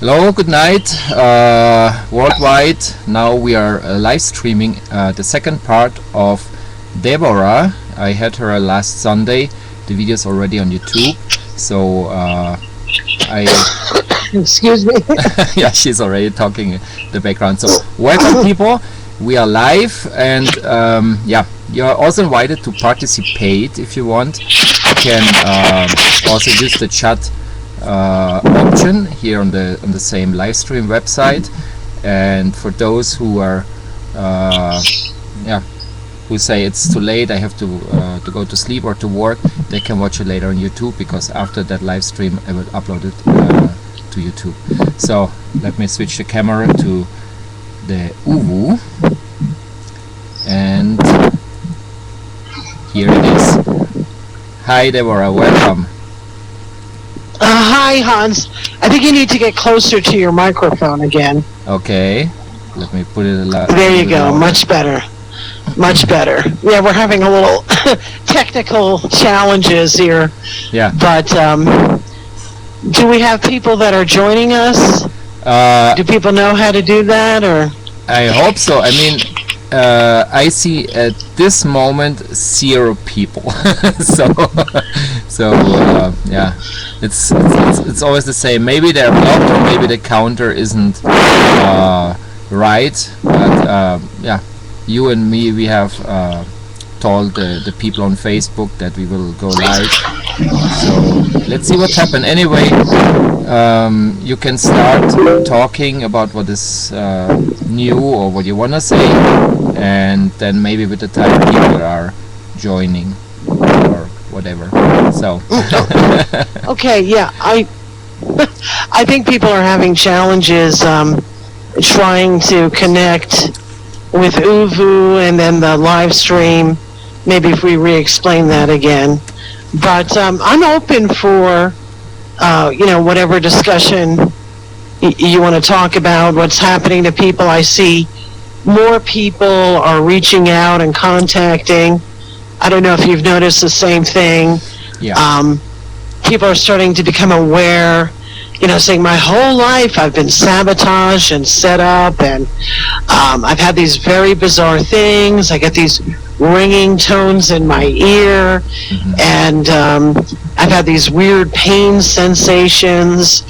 Hello, good night, worldwide. Now we are live streaming the second part of Deborah. I had her last Sunday. The video is already on YouTube. So Excuse me. yeah, she's already talking in the background. So welcome, people. We are live, and yeah, you're also invited to participate if you want. You can also use the chat option here on the same live stream website, and for those who are who say it's too late, I have to go to sleep or to work, they can watch it later on YouTube, because after that live stream I will upload it to YouTube. So let me switch the camera to the Uwu, and here it is. Hi Deborah, welcome. Hi, Hans. I think you need to get closer to your microphone again. Okay, let me put it a lot. There you go. Much better. Much better. Yeah, we're having a little technical challenges here. Yeah. But do we have people that are joining us? Do people know how to do that, or? I hope so. I mean, I see at this moment 0 people. so yeah, it's always the same. Maybe they're blocked, or maybe the counter isn't right. But yeah, you and me, we have told the people on Facebook that we will go live. So let's see what happened. Anyway, you can start talking about what is new or what you want to say, and then maybe with the time people are joining or whatever. So Okay, yeah, I think people are having challenges trying to connect with Uvu and then the live stream. Maybe if we re-explain that again. But I'm open for whatever discussion you want to talk about, what's happening to people. I see more people are reaching out and contacting. I don't know if you've noticed the same thing. yeah. People are starting to become aware, saying my whole life I've been sabotaged and set up, and I've had these very bizarre things. I get these ringing tones in my ear, and I've had these weird pain sensations,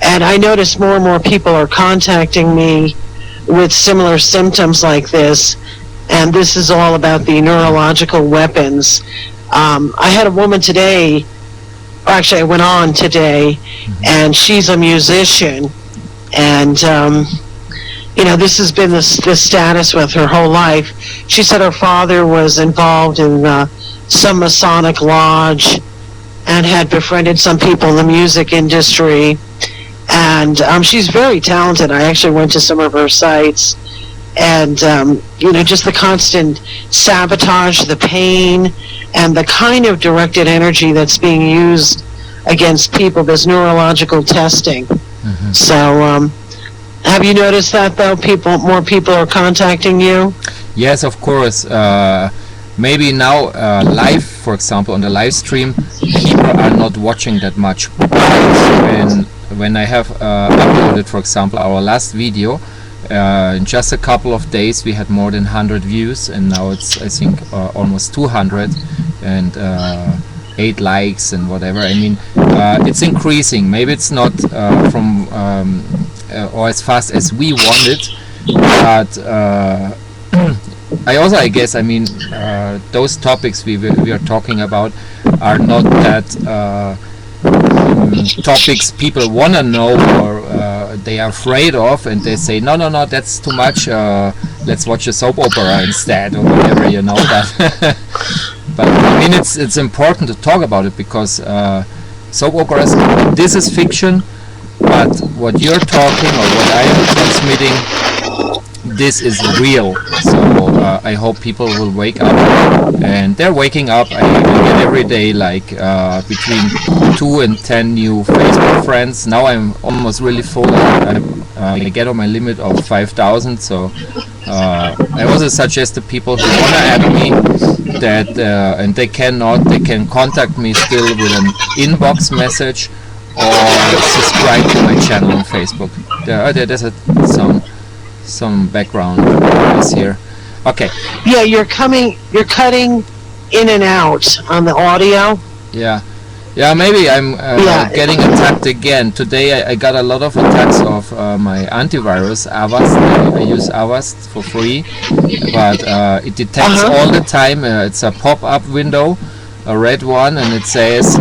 and I notice more and more people are contacting me with similar symptoms like this, and this is all about the neurological weapons. I had a woman today, or actually I went on today, and she's a musician, and this has been the status with her whole life. She said her father was involved in some Masonic lodge and had befriended some people in the music industry, and she's very talented. I actually went to some of her sites, and just the constant sabotage, the pain, and the kind of directed energy that's being used against people, this neurological testing. So have you noticed that, though? More people are contacting you? Yes, of course. Maybe now live, for example, on the live stream, people are not watching that much. When I have uploaded, for example, our last video, in just a couple of days we had more than 100 views, and now it's, I think, almost 200, and 8 likes and whatever. I mean, it's increasing. Maybe it's not from or as fast as we wanted, but I guess, I mean, those topics we are talking about are not that topics people want to know, or they are afraid of, and they say no, that's too much, let's watch a soap opera instead, or whatever, that. But I mean, it's important to talk about it, because soap operas, this is fiction, but what you're talking or what I am transmitting, this is real. So I hope people will wake up, and they're waking up. I get every day like between 2 and 10 new Facebook friends. Now I'm almost really full. I get on my limit of 5,000. So I also suggest the people who want to add me that and they can contact me still with an inbox message, or subscribe to my channel on Facebook. There's some background noise here. Okay. Yeah, you're cutting in and out on the audio. Yeah. Yeah, maybe I'm getting attacked again. Today I got a lot of attacks of my antivirus, Avast. I use Avast for free, but it detects all the time. It's a pop-up window, a red one, and it says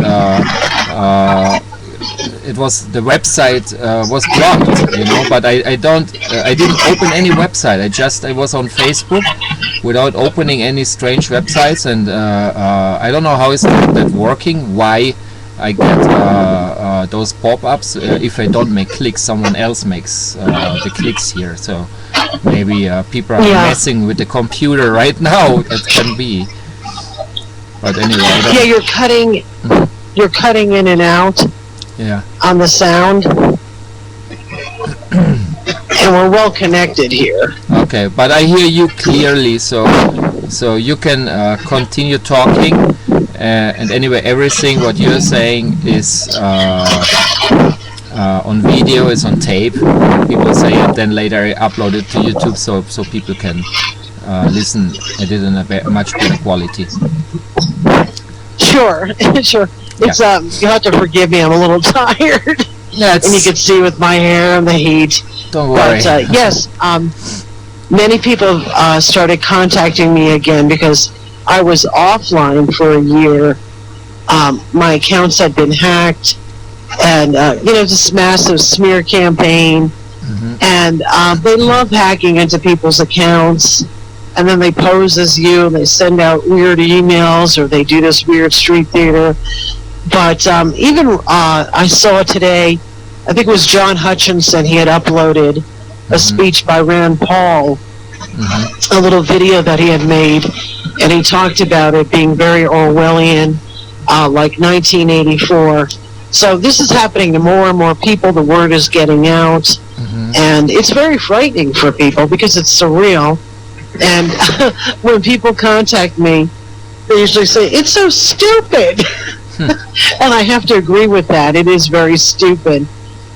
the website was blocked, but I didn't open any website. I was on Facebook without opening any strange websites, and I don't know how is that working, why I get those pop-ups. If I don't make clicks, someone else makes the clicks here, so maybe people are messing with the computer right now. That can be, but anyway. Yeah, you're cutting in and out. Yeah. On the sound, and we're well connected here. Okay, but I hear you clearly, so you can continue talking. And anyway, everything what you're saying is on video, is on tape. People say, and then later I upload it to YouTube, so people can listen at it in a much better quality. Sure, sure. It's you have to forgive me. I'm a little tired. Yeah, and you can see with my hair and the heat. Don't worry. But yes, many people started contacting me again because I was offline for a year. My accounts had been hacked, and this massive smear campaign. And they love hacking into people's accounts. And then they pose as you, and they send out weird emails, or they do this weird street theater. But even I saw today, I think it was John Hutchinson, he had uploaded a speech by Rand Paul, a little video that he had made, and he talked about it being very Orwellian, like 1984. So this is happening to more and more people. The word is getting out, and it's very frightening for people because it's surreal. And when people contact me, they usually say, "It's so stupid." And I have to agree with that. It is very stupid.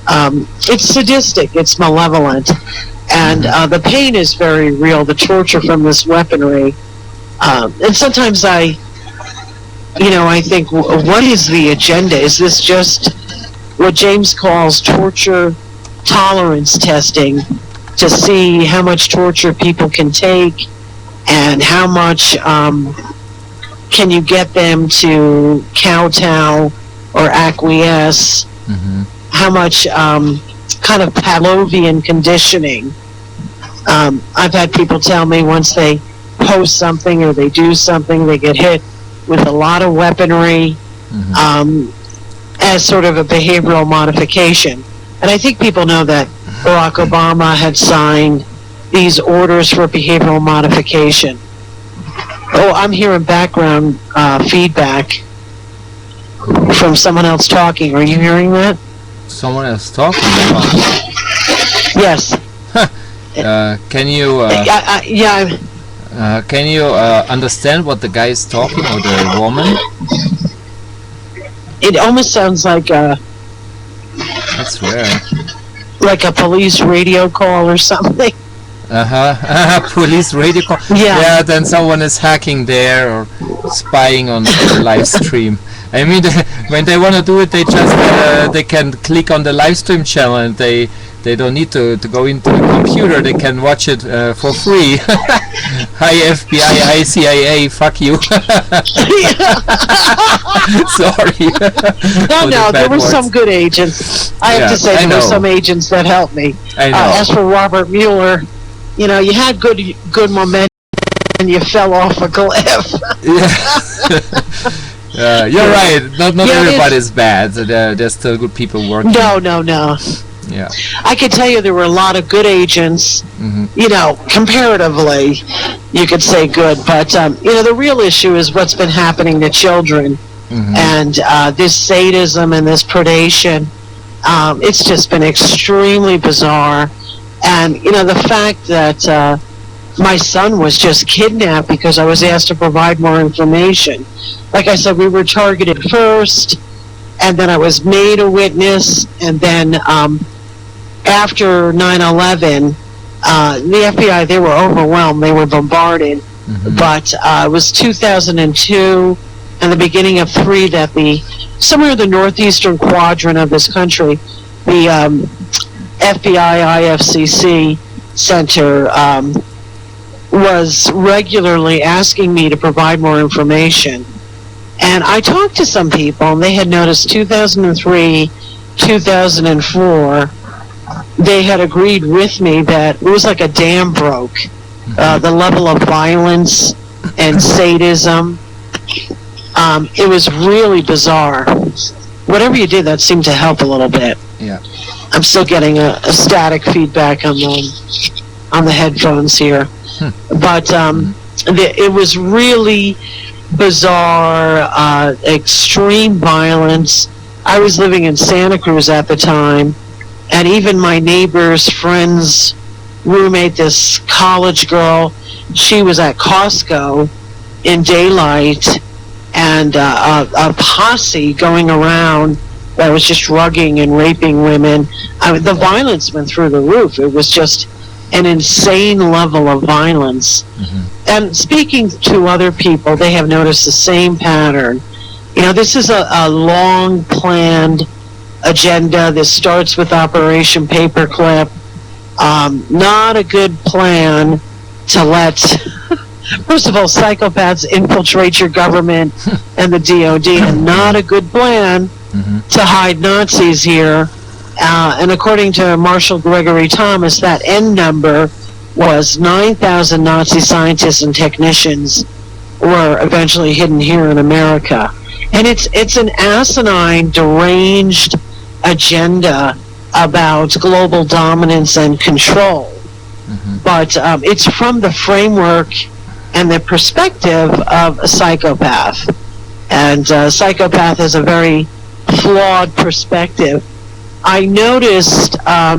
It's sadistic. It's malevolent. And the pain is very real, the torture from this weaponry. And sometimes I think, what is the agenda? Is this just what James calls torture tolerance testing, to see how much torture people can take and how much can you get them to kowtow or acquiesce, how much kind of Pavlovian conditioning. I've had people tell me once they post something or they do something, they get hit with a lot of weaponry as sort of a behavioral modification. And I think people know that Barack Obama had signed these orders for behavioral modification. Oh, I'm hearing background feedback from someone else talking. Are you hearing that? Someone else talking? Yes. Can you can you understand what the guy is talking, or the woman? It almost sounds like that's rare. Like a police radio call or something. Police radio call. Yeah, then someone is hacking there or spying on the live stream. I mean, when they want to do it, they just they can click on the live stream channel, and they don't need to go into the computer. They can watch it for free. Hi FBI, hi CIA, fuck you. Sorry. No, there were some good agents. I have to say, there were some agents that helped me. I know. As for Robert Mueller, you had good momentum, and you fell off a cliff. You're right. Not everybody's bad. There's still good people working. No. Yeah. I can tell you there were a lot of good agents. Comparatively, you could say good. But, the real issue is what's been happening to children. And this sadism and this predation. It's just been extremely bizarre. And, the fact that my son was just kidnapped because I was asked to provide more information. Like I said, we were targeted first, and then I was made a witness, and then after 9/11, the FBI, they were overwhelmed, they were bombarded, but it was 2002 and the beginning of 3 that somewhere in the northeastern quadrant of this country, the FBI IFCC Center was regularly asking me to provide more information. And I talked to some people, and they had noticed 2003, 2004, they had agreed with me that it was like a dam broke. The level of violence and sadism, it was really bizarre. Whatever you did, that seemed to help a little bit. Yeah. I'm still getting a static feedback on the headphones here. But it was really bizarre, extreme violence. I was living in Santa Cruz at the time, and even my neighbor's friend's roommate, this college girl, she was at Costco in daylight, and a posse going around that was just drugging and raping women. The violence went through the roof. It was just an insane level of violence. And speaking to other people, they have noticed the same pattern. You know, this is a long planned agenda. This starts with Operation Paperclip. Not a good plan to let, first of all, psychopaths infiltrate your government and the DOD, and not a good plan to hide Nazis here. And according to Marshall Gregory Thomas, that end number was 9,000 Nazi scientists and technicians were eventually hidden here in America. And it's an asinine, deranged agenda about global dominance and control. But it's from the framework and the perspective of a psychopath. And a psychopath has a very flawed perspective. I noticed, I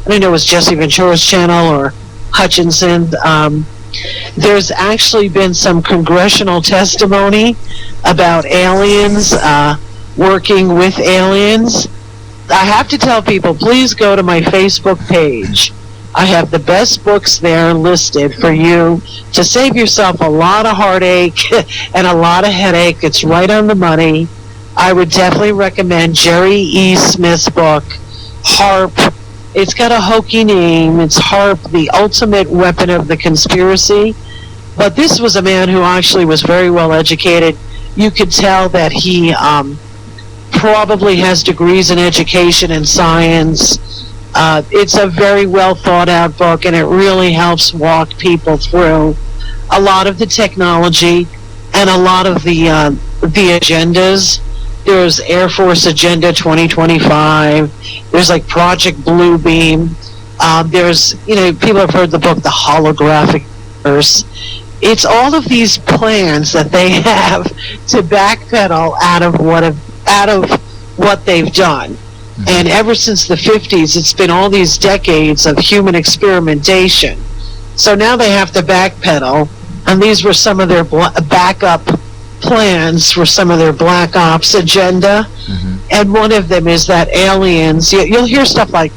don't know, it was Jesse Ventura's channel or Hutchinson, there's actually been some congressional testimony about aliens, working with aliens. I have to tell people, please go to my Facebook page. I have the best books there listed for you to save yourself a lot of heartache and a lot of headache. It's right on the money. I would definitely recommend Jerry E. Smith's book, H.A.A.R.P. It's got a hokey name. It's H.A.A.R.P, the ultimate weapon of the conspiracy. But this was a man who actually was very well educated. You could tell that he probably has degrees in education and science. It's a very well thought out book, and it really helps walk people through a lot of the technology and a lot of the agendas. There's Air Force Agenda 2025. There's like Project Bluebeam. There's, you know, people have heard the book The Holographic Universe. It's all of these plans that they have to backpedal out of what they've done. And ever since the 50s, it's been all these decades of human experimentation. So now they have to backpedal, and these were some of their backup plans for some of their black ops agenda. And one of them is that aliens, you'll hear stuff like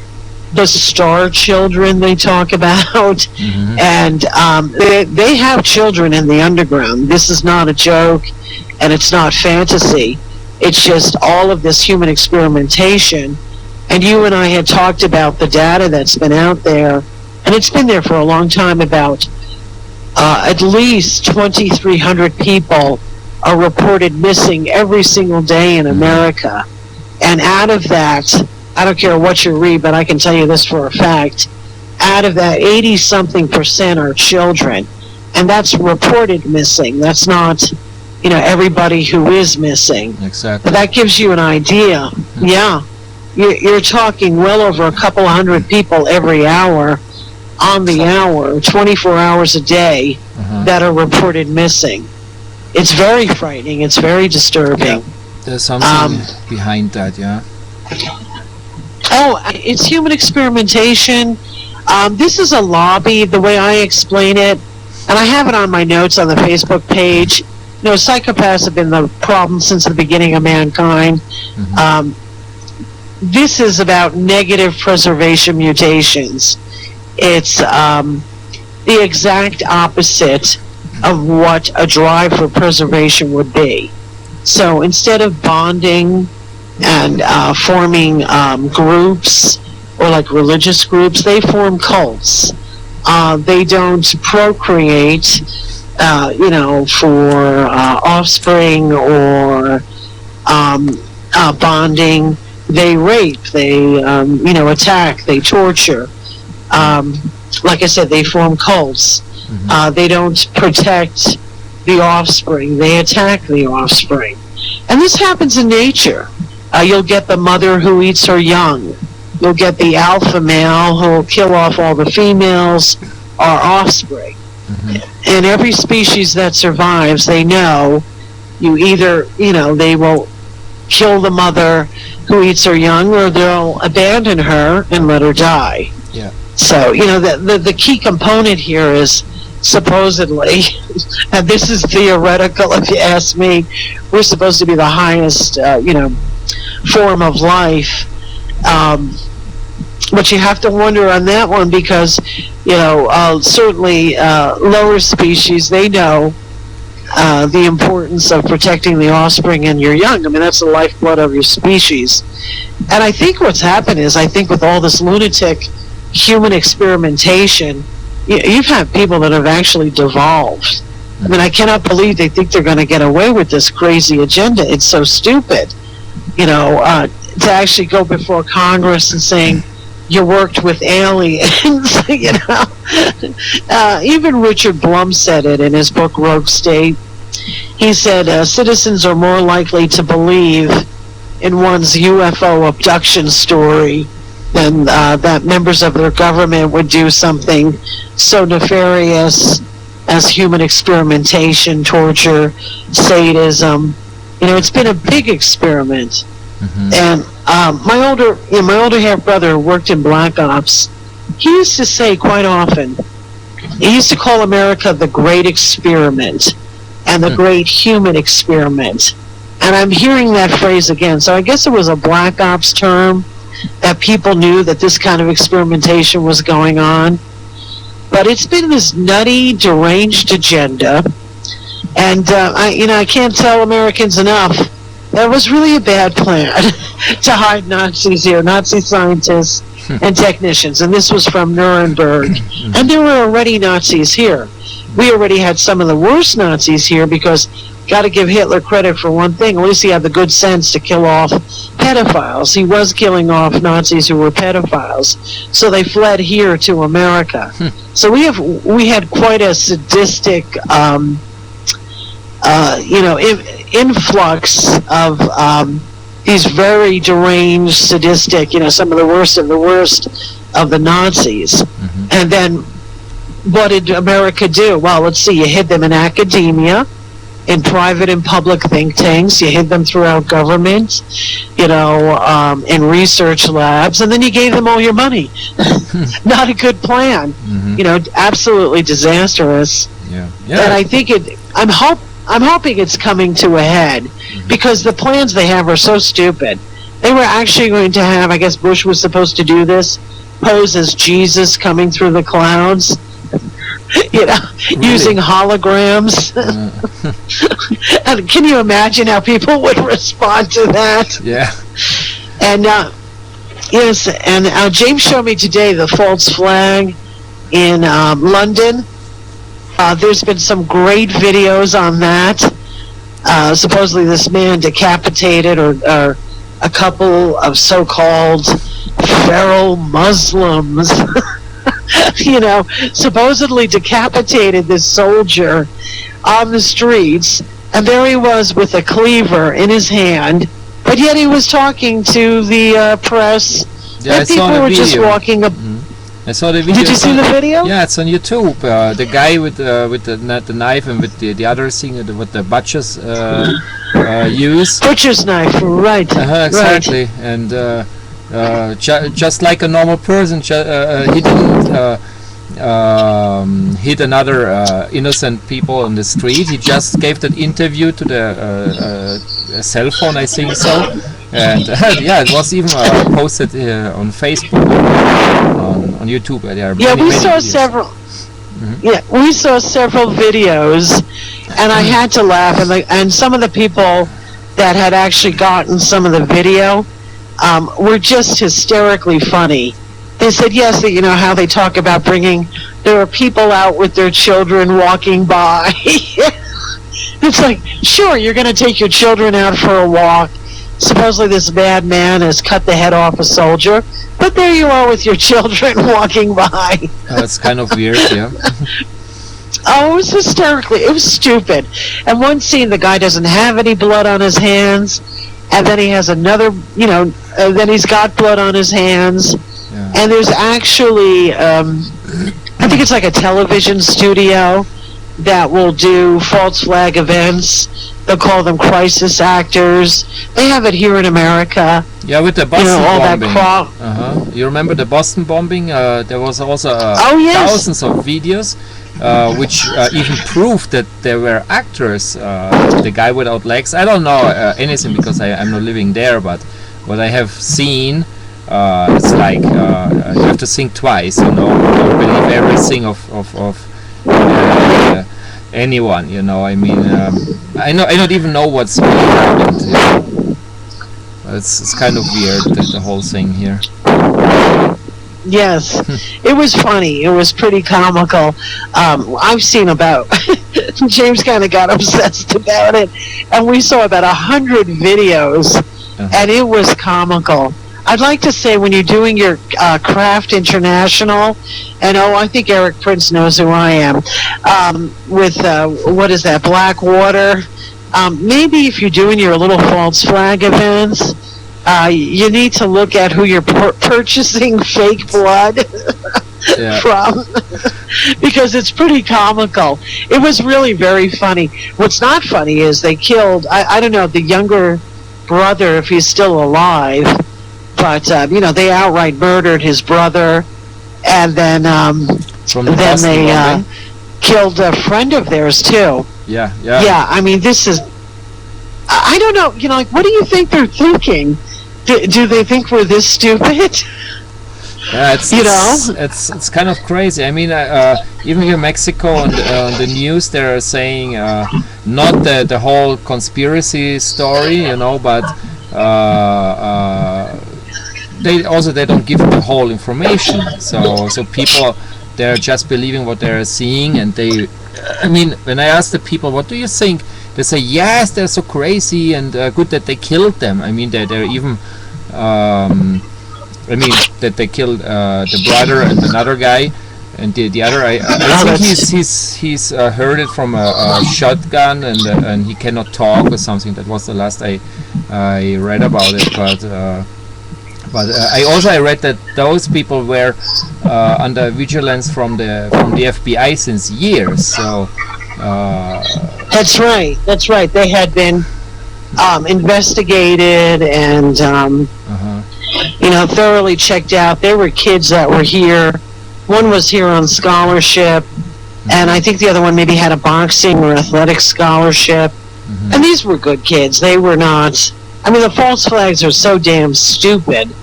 the Star Children they talk about, and they have children in the underground. This is not a joke, and it's not fantasy. It's just all of this human experimentation. And you and I had talked about the data that's been out there, and it's been there for a long time, about at least 2,300 people are reported missing every single day in America. And out of that, I don't care what you read, but I can tell you this for a fact, out of that, 80-something% are children. And that's reported missing. That's not, you know, everybody who is missing. Exactly. But that gives you an idea. Yeah. You're talking well over a couple hundred people every hour, on the hour, 24 hours a day, that are reported missing. It's very frightening. It's very disturbing. Yeah. There's something behind that, yeah. Oh, it's human experimentation. This is a lobby, the way I explain it, and I have it on my notes on the Facebook page. psychopaths have been the problem since the beginning of mankind. This is about negative preservation mutations. It's the exact opposite of what a drive for preservation would be. So instead of bonding and forming groups, or like religious groups, they form cults. They don't procreate, for offspring or bonding. They rape, they, attack, they torture. Like I said, they form cults. They don't protect the offspring. They attack the offspring. And this happens in nature. You'll get the mother who eats her young. You'll get the alpha male who will kill off all the females or offspring. In every species that survives, they know you either, they will kill the mother who eats her young, or they'll abandon her and let her die. Yeah. So, the key component here is supposedly, and this is theoretical if you ask me, we're supposed to be the highest, form of life. But you have to wonder on that one because, certainly lower species, they know the importance of protecting the offspring and your young. I mean, that's the lifeblood of your species. And I think what's happened is, with all this lunatic human experimentation, you've had people that have actually devolved. I mean, I cannot believe they think they're going to get away with this crazy agenda. It's so stupid, to actually go before Congress and saying, you worked with aliens, Even Richard Blum said it in his book, Rogue State. He said, citizens are more likely to believe in one's UFO abduction story than that members of their government would do something so nefarious as human experimentation, torture, sadism. It's been a big experiment. And my older half brother worked in Black Ops. He used to say quite often, he used to call America the Great Experiment and the Great Human Experiment. And I'm hearing that phrase again. So I guess it was a Black Ops term that people knew that this kind of experimentation was going on. But it's been this nutty, deranged agenda. And, I can't tell Americans enough. That was really a bad plan to hide Nazis here, Nazi scientists and technicians. And this was from Nuremberg. And there were already Nazis here. We already had some of the worst Nazis here because, got to give Hitler credit for one thing, at least he had the good sense to kill off pedophiles. He was killing off Nazis who were pedophiles. So they fled here to America. So we had quite a sadistic, influx of these very deranged, sadistic, some of the worst of the Nazis. And then what did America do? Well, let's see, you hid them in academia, in private and public think tanks, you hid them throughout government, in research labs, and then you gave them all your money. Not a good plan. Absolutely disastrous. Yeah. And I think I'm hoping it's coming to a head because the plans they have are so stupid. They were actually going to have, I guess Bush was supposed to do this, pose as Jesus coming through the clouds, really? Using holograms. And can you imagine how people would respond to that? Yeah. And yes, and James showed me today the false flag in London. There's been some great videos on that. Supposedly this man decapitated or a couple of so-called feral Muslims, supposedly decapitated this soldier on the streets, and there he was with a cleaver in his hand, but yet he was talking to the press. Yeah, and people were just walking up. I saw the video. Did you see the video? Yeah, it's on YouTube. The guy with the knife and with the other thing, what the butchers use. Butcher's knife, right? Exactly. Right. And just like a normal person, he didn't hit another innocent people on the street. He just gave that interview to the cell phone, I think so, and yeah, it was even posted on Facebook, on YouTube. There are Yeah, many, we many saw videos. several. Mm-hmm. Yeah, we saw several videos, and I had to laugh. And some of the people that had actually gotten some of the video were just hysterically funny. They said, yes, that, you know, how they talk about there are people out with their children walking by. It's like, sure, you're going to take your children out for a walk. Supposedly this bad man has cut the head off a soldier, but there you are with your children walking by. It's kind of weird, yeah. Oh, it was hysterically. It was stupid. And one scene, the guy doesn't have any blood on his hands, and then he has another, you know, then he's got blood on his hands. Yeah. And there's actually, I think it's like a television studio that will do false flag events. They'll call them crisis actors. They have it here in America. Yeah, with the Boston all bombing. that You remember the Boston bombing? There was also yes. thousands of videos which even proved that there were actors. The guy without legs. I don't know anything because I'm not living there, but what I have seen, it's like you have to think twice. You know, don't believe everything of anyone. You know, I mean, I don't even know what's really happened. You know? It's kind of weird, the whole thing here. Yes, it was funny. It was pretty comical. I've seen about, James kind of got obsessed about it, and we saw about 100 videos, and it was comical. I'd like to say when you're doing your Craft International, and I think Eric Prince knows who I am, with, what is that, Blackwater, maybe if you're doing your little false flag events, you need to look at who you're purchasing fake blood from, because it's pretty comical. It was really very funny. What's not funny is they killed, I don't know, the younger brother, if he's still alive, but, you know, they outright murdered his brother, and then they killed a friend of theirs, too. Yeah. Yeah, I mean, this is, I don't know, you know, like, what do you think they're thinking? Do they think we're this stupid? Yeah, it's it's kind of crazy. I mean, even here in Mexico on the news, they're saying not the whole conspiracy story, you know, but they don't give the whole information. So people, they're just believing what they're seeing, and I mean, when I ask the people, what do you think? They say, yes, they're so crazy, and good that they killed them. I mean, they're even, that they killed the brother and another guy, and the other, I think he's heard it from a shotgun, and he cannot talk or something. That was the last I read about it, but I read that those people were under vigilance from the FBI since years. So. That's right. They had been investigated and you know, thoroughly checked out. There were kids that were here. One was here on scholarship, and I think the other one maybe had a boxing or athletic scholarship. And these were good kids. They were not. I mean, the false flags are so damn stupid.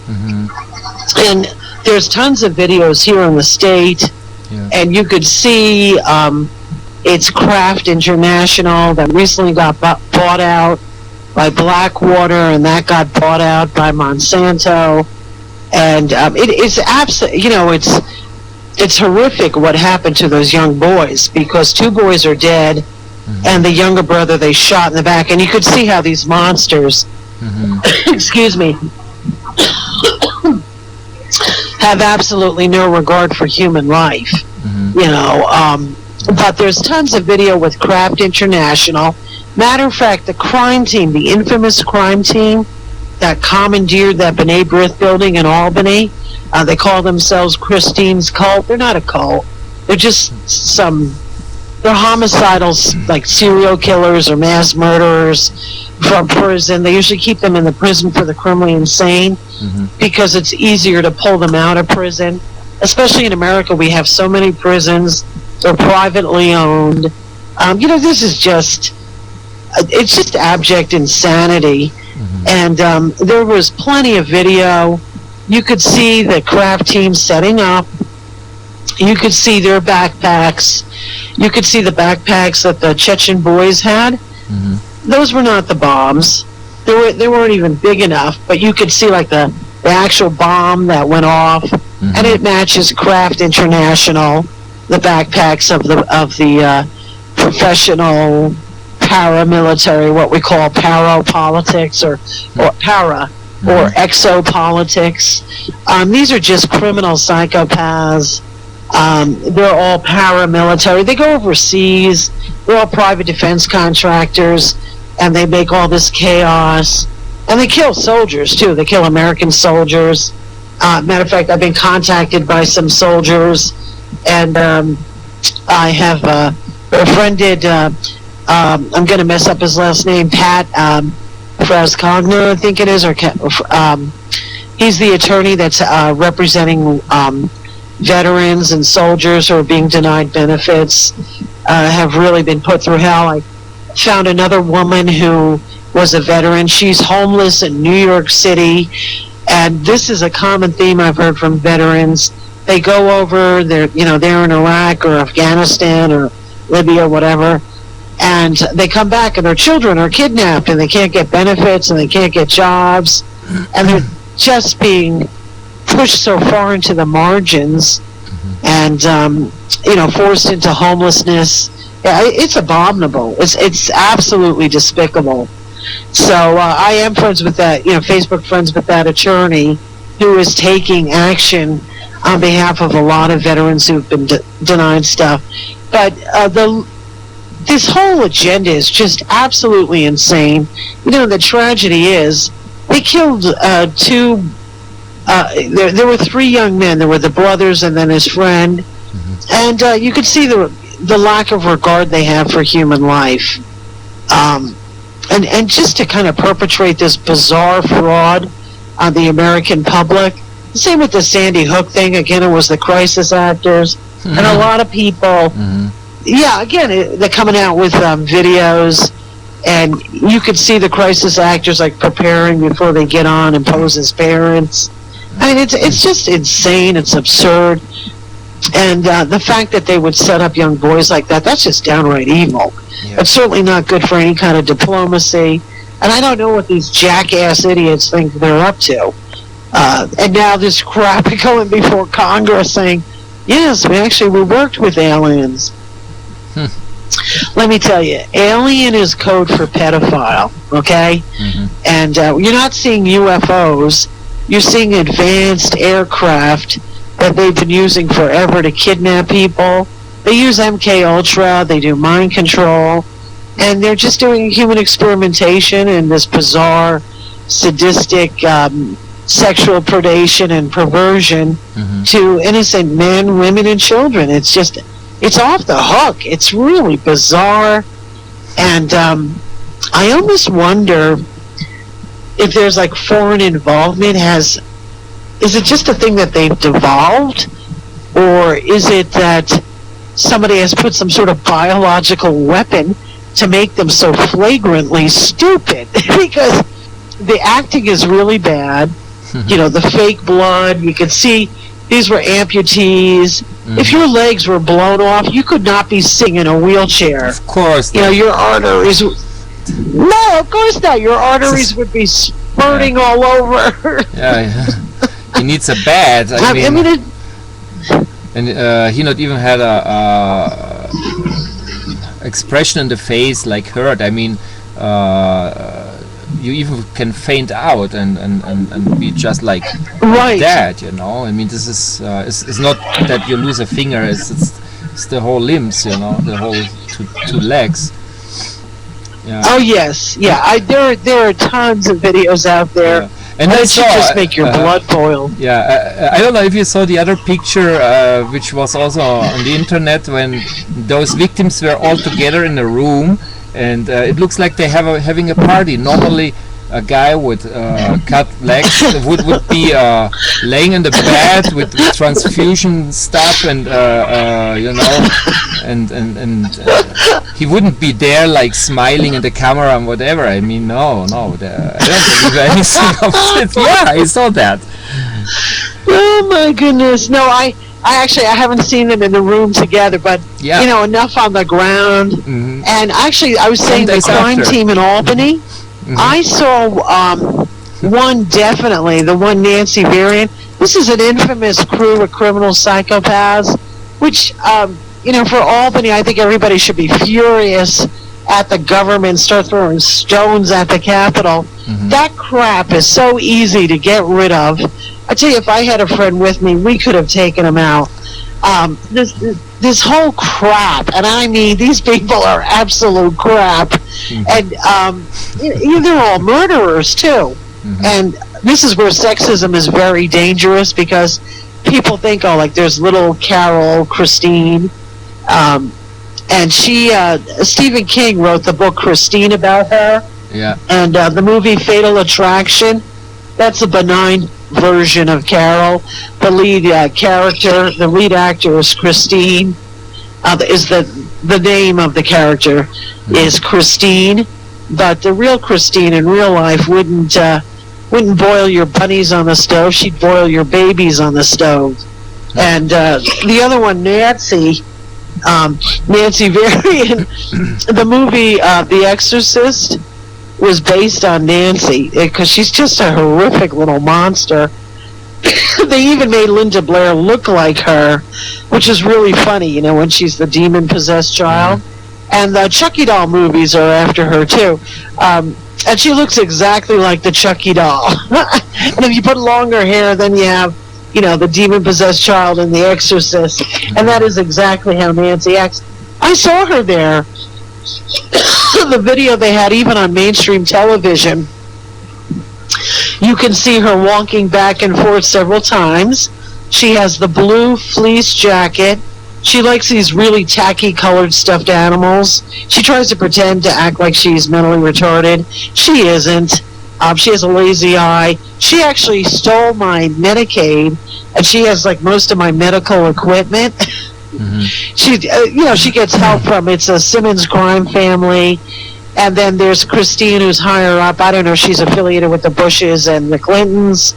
And there's tons of videos here in the state, and you could see. It's Craft International that recently got bought out by Blackwater, and that got bought out by Monsanto. And it's absolutely, you know, it's horrific what happened to those young boys, because 2 boys are dead, and the younger brother they shot in the back, and you could see how these monsters, excuse me, have absolutely no regard for human life. You know, but there's tons of video with Craft International. Matter of fact, the crime team, the infamous crime team that commandeered that B'nai B'rith building in Albany, they call themselves Christine's cult. They're not a cult. They're just they're homicidal, like serial killers or mass murderers from prison. They usually keep them in the prison for the criminally insane because it's easier to pull them out of prison. especially in America, we have so many prisons. They're privately owned. This is just, it's just abject insanity. And there was plenty of video. You could see the craft team setting up. You could see their backpacks. You could see the backpacks that the Chechen boys had. Those were not the bombs. They weren't even big enough, but you could see like the actual bomb that went off, and it matches Craft International, the backpacks of the professional paramilitary, what we call parapolitics or para or exopolitics. These are just criminal psychopaths. They're all paramilitary. They go overseas. They're all private defense contractors, and they make all this chaos. And they kill soldiers, too. They kill American soldiers. Matter of fact, I've been contacted by some soldiers, and I have befriended, I'm going to mess up his last name, Pat Frascogna, I think it is, or he's the attorney that's representing veterans and soldiers who are being denied benefits, have really been put through hell. I found another woman who was a veteran. She's homeless in New York City, and this is a common theme I've heard from veterans. They go over, they're in Iraq or Afghanistan or Libya or whatever, and they come back and their children are kidnapped and they can't get benefits and they can't get jobs, and they're just being pushed so far into the margins and forced into homelessness. Yeah, it's abominable. It's absolutely despicable. So I am friends with that, Facebook friends with that attorney who is taking action on behalf of a lot of veterans who've been denied stuff. But this whole agenda is just absolutely insane. The tragedy is they killed two. There were three young men. There were the brothers and then his friend, and you could see the lack of regard they have for human life. And just to kind of perpetrate this bizarre fraud on the American public. Same with the Sandy Hook thing. Again, it was the crisis actors. And a lot of people, they're coming out with videos, and you could see the crisis actors like preparing before they get on and pose as parents. I mean, it's just insane. It's absurd. And the fact that they would set up young boys like that, that's just downright evil. Yeah. It's certainly not good for any kind of diplomacy. And I don't know what these jackass idiots think they're up to. And now this crap going before Congress saying, yes, we worked with aliens. Let me tell you, alien is code for pedophile, okay? And you're not seeing UFOs. You're seeing advanced aircraft that they've been using forever to kidnap people. They use MK Ultra, they do mind control, and they're just doing human experimentation and this bizarre, sadistic sexual predation and perversion to innocent men, women, and children. It's off the hook. It's really bizarre, and I almost wonder if there's like foreign involvement. Is it just a thing that they've devolved, or is it that somebody has put some sort of biological weapon to make them so flagrantly stupid? Because the acting is really bad. The fake blood, you could see these were amputees. If your legs were blown off, you could not be sitting in a wheelchair. Of course. Your arteries... No, of course not. Your arteries would be spurting all over. He needs a bed. And he not even had a expression in the face like hurt. I mean, you even can faint out and be just like that. I mean, this is it's not that you lose a finger. It's the whole limbs. The whole two legs. Yeah. Oh yes, yeah. There are tons of videos out there. And that should just make your blood boil. Yeah, I don't know if you saw the other picture, which was also on the internet, when those victims were all together in a room, and it looks like they having a party. Normally, a guy with cut legs would be laying in the bed with transfusion stuff, and he wouldn't be there like smiling in the camera and whatever. I mean, no, I don't believe anything of it. Yeah, I saw that. Oh my goodness! No, I haven't seen them in the room together, but enough on the ground. Mm-hmm. And actually, I was saying the crime team in Albany. Mm-hmm. I saw one definitely, the one Nancy Varian. This is an infamous crew of criminal psychopaths, which for Albany, I think everybody should be furious at the government, start throwing stones at the Capitol. Mm-hmm. That crap is so easy to get rid of. I tell you, if I had a friend with me, we could have taken him out. This whole crap, and I mean, these people are absolute crap. Mm-hmm. And they're all murderers, too. Mm-hmm. And this is where sexism is very dangerous, because people think, there's little Carol, Christine, and she, Stephen King wrote the book Christine about her. Yeah. And the movie Fatal Attraction, that's a benign version of Carol. The lead character, the lead actor is Christine. Is the name of the character is Christine, but the real Christine in real life wouldn't boil your bunnies on the stove. She'd boil your babies on the stove. And the other one, Nancy Varian, the movie The Exorcist was based on Nancy, because she's just a horrific little monster. They even made Linda Blair look like her, which is really funny, when she's the demon-possessed child. And the Chucky doll movies are after her, too. And she looks exactly like the Chucky doll. And if you put longer hair, then you have, the demon-possessed child in The Exorcist. And that is exactly how Nancy acts. I saw her there. The video they had, even on mainstream television, you can see her walking back and forth several times. She has the blue fleece jacket. She likes these really tacky colored stuffed animals. She tries to pretend to act like she's mentally retarded. She isn't. She has a lazy eye. She actually stole my Medicaid, and she has most of my medical equipment. Mm-hmm. She gets help from, it's a Simmons crime family. And then there's Christine, who's higher up. I don't know, she's affiliated with the Bushes and the Clintons.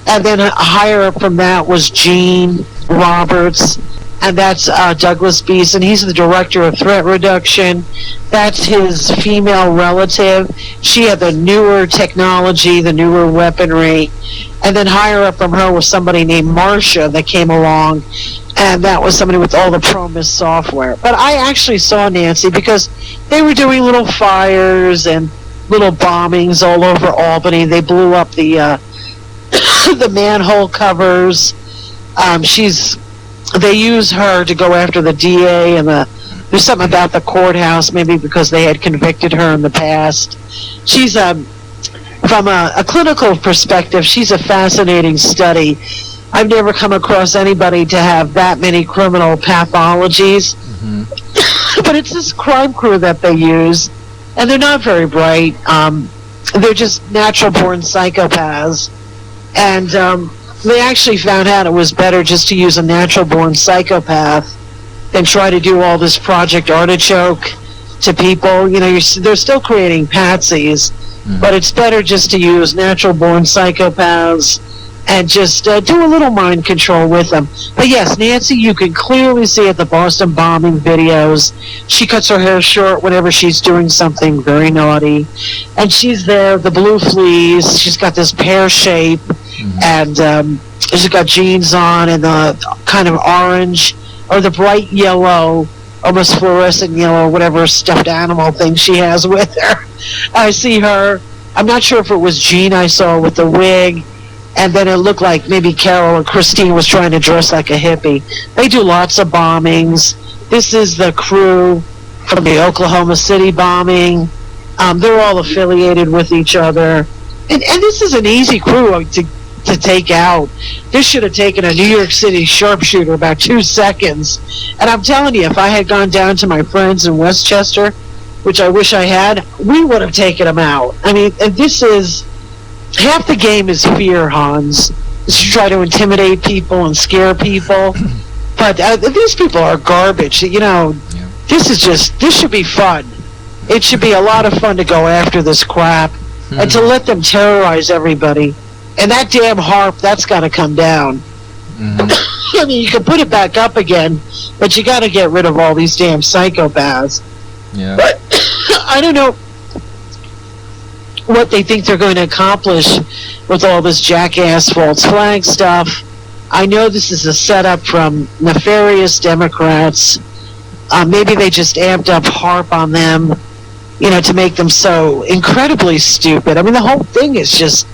And then higher up from that was Gene Roberts. And that's Douglas Beeson. He's the director of threat reduction. That's his female relative. She had the newer technology, the newer weaponry. And then higher up from her was somebody named Marcia that came along. And that was somebody with all the Promis software. But I actually saw Nancy because they were doing little fires and little bombings all over Albany. They blew up the the manhole covers. They use her to go after the DA, and there's something about the courthouse, maybe because they had convicted her in the past. She's from a clinical perspective, she's a fascinating study. I've never come across anybody to have that many criminal pathologies. Mm-hmm. But it's this crime crew that they use, and they're not very bright. They're just natural-born psychopaths. And they actually found out it was better just to use a natural-born psychopath than try to do all this Project Artichoke to people. They're still creating patsies, but it's better just to use natural-born psychopaths and just do a little mind control with them. But yes, Nancy, you can clearly see at the Boston bombing videos, she cuts her hair short whenever she's doing something very naughty. And she's there, the blue fleece, she's got this pear shape, and she's got jeans on and the kind of orange, or the bright yellow, almost fluorescent yellow, whatever stuffed animal thing she has with her. I see her, I'm not sure if it was Jean I saw with the wig, and then it looked like maybe Carol or Christine was trying to dress like a hippie. They do lots of bombings. This is the crew from the Oklahoma City bombing. They're all affiliated with each other. And this is an easy crew to take out. This should have taken a New York City sharpshooter about 2 seconds. And I'm telling you, if I had gone down to my friends in Westchester, which I wish I had, we would have taken them out. I mean, and this is half the game is fear, Hans. Is to try to intimidate people and scare people. But these people are garbage. You know, this should be fun. It should be a lot of fun to go after this crap and to let them terrorize everybody. And that damn H.A.A.R.P, that's got to come down. I mean, you can put it back up again, but you got to get rid of all these damn psychopaths. Yeah. But I don't know what they think they're going to accomplish with all this jackass false flag stuff. I know this is a setup from nefarious Democrats. Maybe they just amped up H.A.A.R.P on them, you know, to make them so incredibly stupid. I mean, the whole thing is just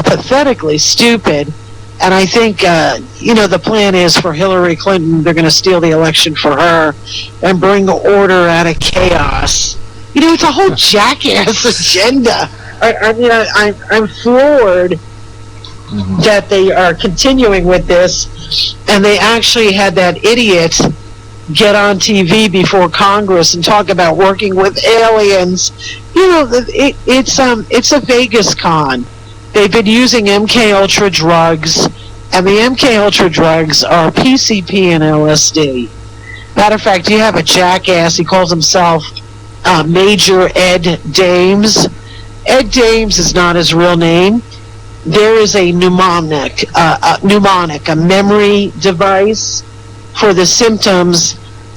pathetically stupid. And I think, you know, the plan is for Hillary Clinton, they're going to steal the election for her and bring order out of chaos. You know, it's a whole jackass agenda. I mean, I'm floored that they are continuing with this, and they actually had that idiot get on TV before Congress and talk about working with aliens. You know, it's a Vegas con. They've been using MK Ultra drugs, and the MK Ultra drugs are PCP and LSD. Matter of fact, you have a jackass. He calls himself Major Ed Dames. Ed Dames is not his real name. There is a mnemonic, a memory device for the symptoms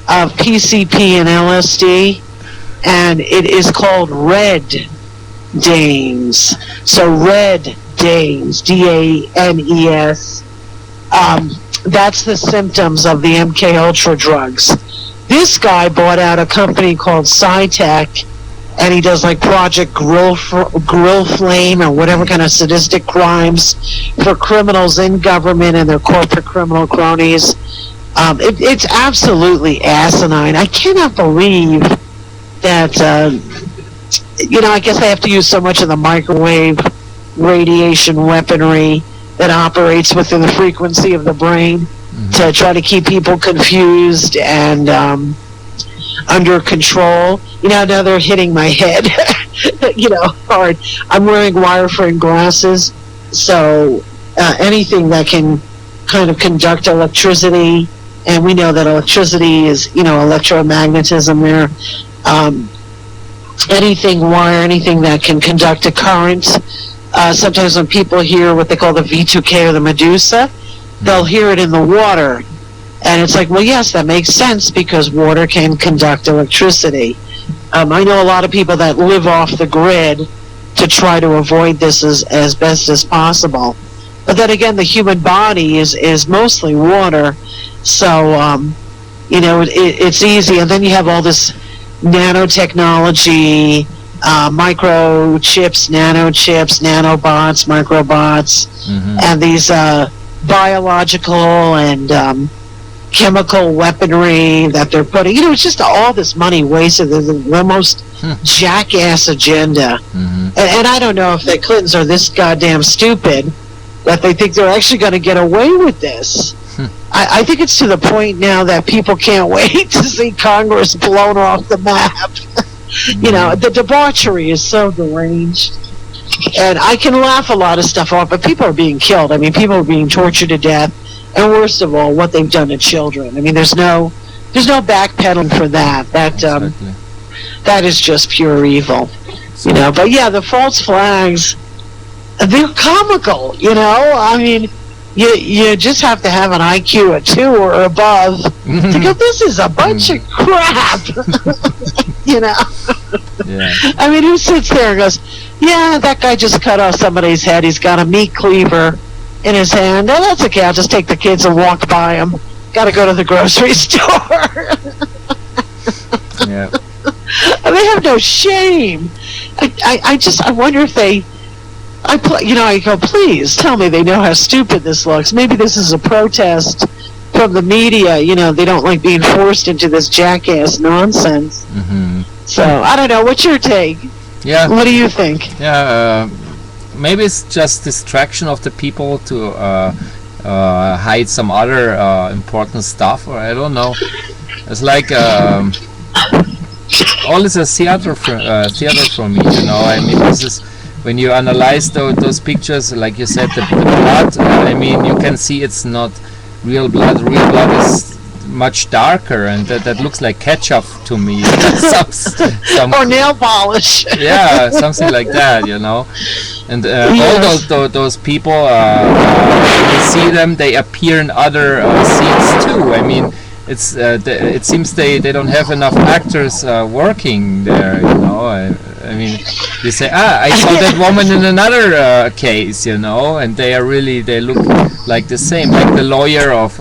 of PCP and LSD, and it is called Red Dames. So Red Dames, D-A-N-E-S. That's the symptoms of the MK Ultra drugs. This guy bought out a company called SciTech, and he does like Project Grill Flame or whatever kind of sadistic crimes for criminals in government and their corporate criminal cronies. It's absolutely asinine. I cannot believe that, you know, I guess I have to use so much of the microwave radiation weaponry that operates within the frequency of the brain to try to keep people confused and under control. You know, now they're hitting my head, you know, hard. I'm wearing wireframe glasses, so anything that can kind of conduct electricity, and we know that electricity is, you know, electromagnetism there. Anything wire, anything that can conduct a current. Sometimes when people hear what they call the V2K or the Medusa, they'll hear it in the water. And it's like, well, yes, that makes sense because water can conduct electricity. I know a lot of people that live off the grid to try to avoid this as best as possible. But then again, the human body is mostly water. So, you know, it's easy. And then you have all this nanotechnology, microchips, nanochips, nanobots, microbots, and these biological and chemical weaponry that they're putting. You know, it's just all this money wasted. The most jackass agenda. And I don't know if the Clintons are this goddamn stupid that they think they're actually going to get away with this. I think it's to the point now that people can't wait to see Congress blown off the map. You know, the debauchery is so deranged. And I can laugh a lot of stuff off, but people are being killed. I mean, people are being tortured to death. And worst of all, what they've done to children. I mean, there's no backpedaling for that. That is just pure evil. You know, but yeah, the false flags, they're comical, you know? I mean, you just have to have an IQ of 2 or above to go, this is a bunch of crap. You know? Yeah. I mean, who sits there and goes, yeah, that guy just cut off somebody's head. He's got a meat cleaver in his hand. Oh, that's okay. I'll just take the kids and walk by him. Got to go to the grocery store. Yeah. They have no shame. I wonder if they... I go, please tell me they know how stupid this looks. Maybe this is a protest from the media. You know, they don't like being forced into this jackass nonsense. So, I don't know. What's your take? Yeah. What do you think? Yeah, maybe it's just distraction of the people to hide some other important stuff, or I don't know. It's like all is a theater for me. You know, I mean, this is when you analyze those pictures, like you said, the blood. I mean, you can see it's not real blood. Real blood is much darker, and that looks like ketchup to me. some or nail polish. Yeah, something like that, you know. And Yes. all those people, when you see them, they appear in other scenes too. I mean, it seems they don't have enough actors working there, you know. I mean, they say, I saw that woman in another case, you know, and they look like the same, like the lawyer of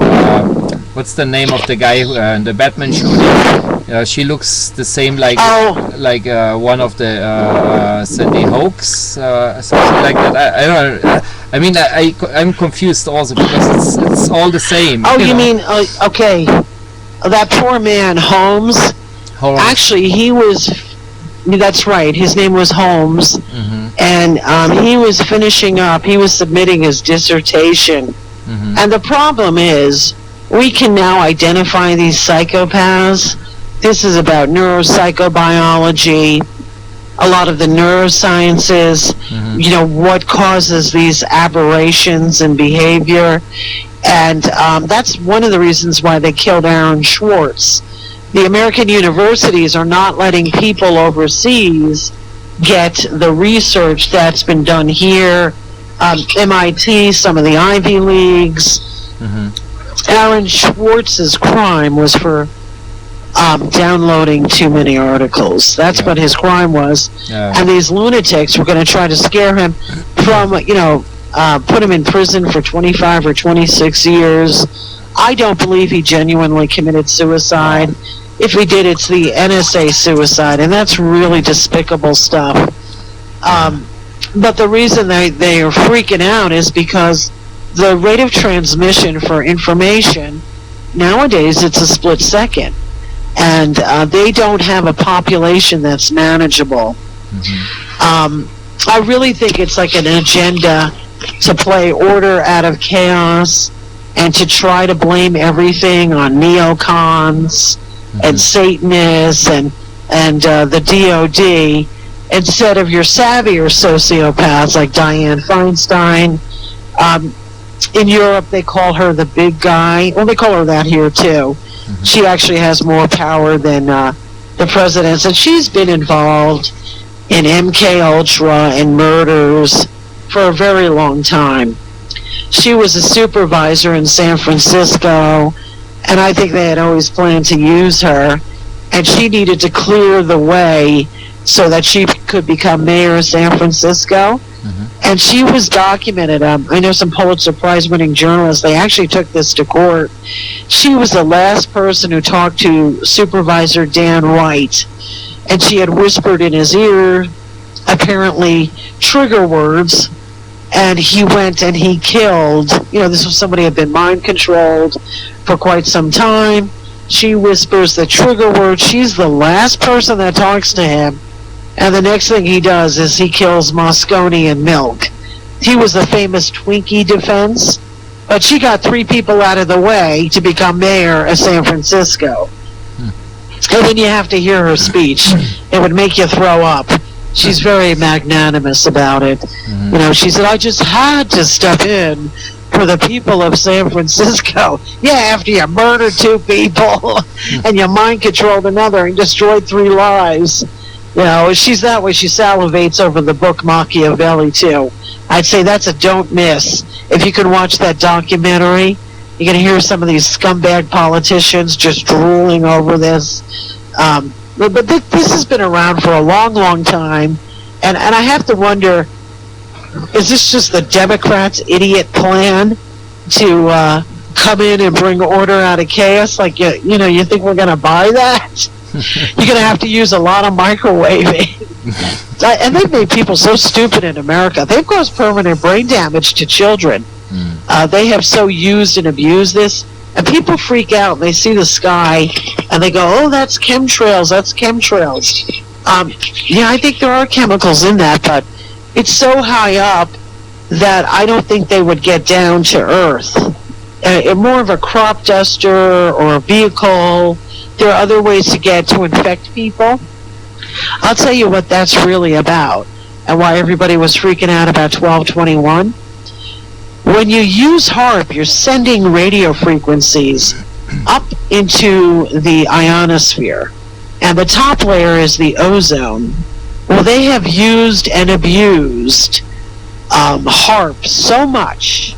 what's the name of the guy in the Batman shooting? She looks the same, like one of the Sandy Hoax, something like that. I don't know. I mean, I'm confused also because it's all the same. Oh, you know. mean okay? That poor man, Holmes. Holmes. Actually, he was. That's right. His name was Holmes, and he was finishing up. He was submitting his dissertation, and the problem is, we can now identify these psychopaths. This is about neuropsychobiology, a lot of the neurosciences, you know, what causes these aberrations in behavior. And that's one of the reasons why they killed Aaron Schwartz. The American universities are not letting people overseas get the research that's been done here. MIT, some of the Ivy Leagues. Aaron Schwartz's crime was for downloading too many articles. That's what his crime was. And these lunatics were going to try to scare him from, you know, put him in prison for 25 or 26 years. I don't believe he genuinely committed suicide. If he did, it's the NSA suicide, and that's really despicable stuff. But the reason they are freaking out is because the rate of transmission for information, nowadays it's a split second. And they don't have a population that's manageable. I really think it's like an agenda to play order out of chaos and to try to blame everything on neocons and Satanists and the DOD instead of your savvier sociopaths like Dianne Feinstein. In Europe, they call her the big guy. Well, they call her that here, too. She actually has more power than the presidents, and she's been involved in MK Ultra and murders for a very long time. She was a supervisor in San Francisco, and I think they had always planned to use her, and she needed to clear the way so that she could become mayor of San Francisco. And she was documented. I know some Pulitzer Prize-winning journalists, they actually took this to court. She was the last person who talked to Supervisor Dan Wright, and she had whispered in his ear, apparently, trigger words, and he went and he killed. You know, this was somebody who had been mind-controlled for quite some time. She whispers the trigger word. She's the last person that talks to him. And the next thing he does is he kills Moscone and Milk. He was the famous Twinkie defense, but she got 3 people out of the way to become mayor of San Francisco. And then you have to hear her speech. It would make you throw up. She's very magnanimous about it. You know, she said, I just had to step in for the people of San Francisco. Yeah, after you murdered 2 people and you mind-controlled another and destroyed 3 lives. You know, she's that way. She salivates over the book Machiavelli, too. I'd say that's a don't miss. If you can watch that documentary, you're going to hear some of these scumbag politicians just drooling over this. But this has been around for a long, long time. And I have to wonder, is this just the Democrats' idiot plan to come in and bring order out of chaos? Like, you know, you think we're going to buy that? You're going to have to use a lot of microwaving. And they've made people so stupid in America. They've caused permanent brain damage to children. They have so used and abused this. And people freak out. They see the sky, and they go, oh, that's chemtrails. That's chemtrails. Yeah, I think there are chemicals in that, but it's so high up that I don't think they would get down to Earth. More of a crop duster or a vehicle there are other ways to infect people. I'll tell you what that's really about and why everybody was freaking out about 1221. When you use HAARP, you're sending radio frequencies up into the ionosphere, and the top layer is the ozone. Well, they have used and abused HAARP so much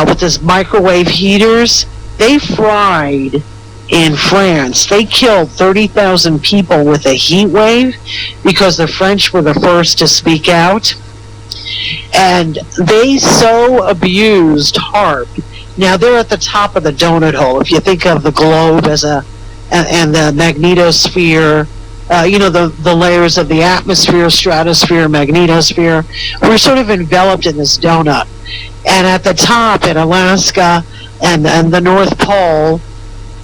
with this microwave heaters. They fried in France. They killed 30,000 people with a heat wave because the French were the first to speak out. And they so abused HAARP. Now they're at the top of the donut hole. If you think of the globe as and the magnetosphere, the layers of the atmosphere, stratosphere, magnetosphere, we're sort of enveloped in this donut. And at the top in Alaska and the North Pole,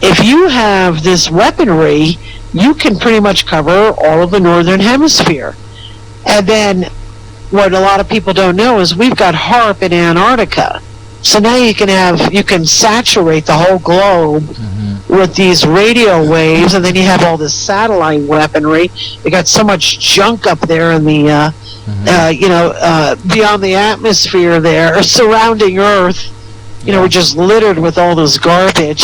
if you have this weaponry, you can pretty much cover all of the northern hemisphere. And then what a lot of people don't know is we've got HAARP in Antarctica. So now you can saturate the whole globe with these radio waves, and then you have all this satellite weaponry. You got so much junk up there in the beyond the atmosphere there, surrounding Earth. We're just littered with all this garbage.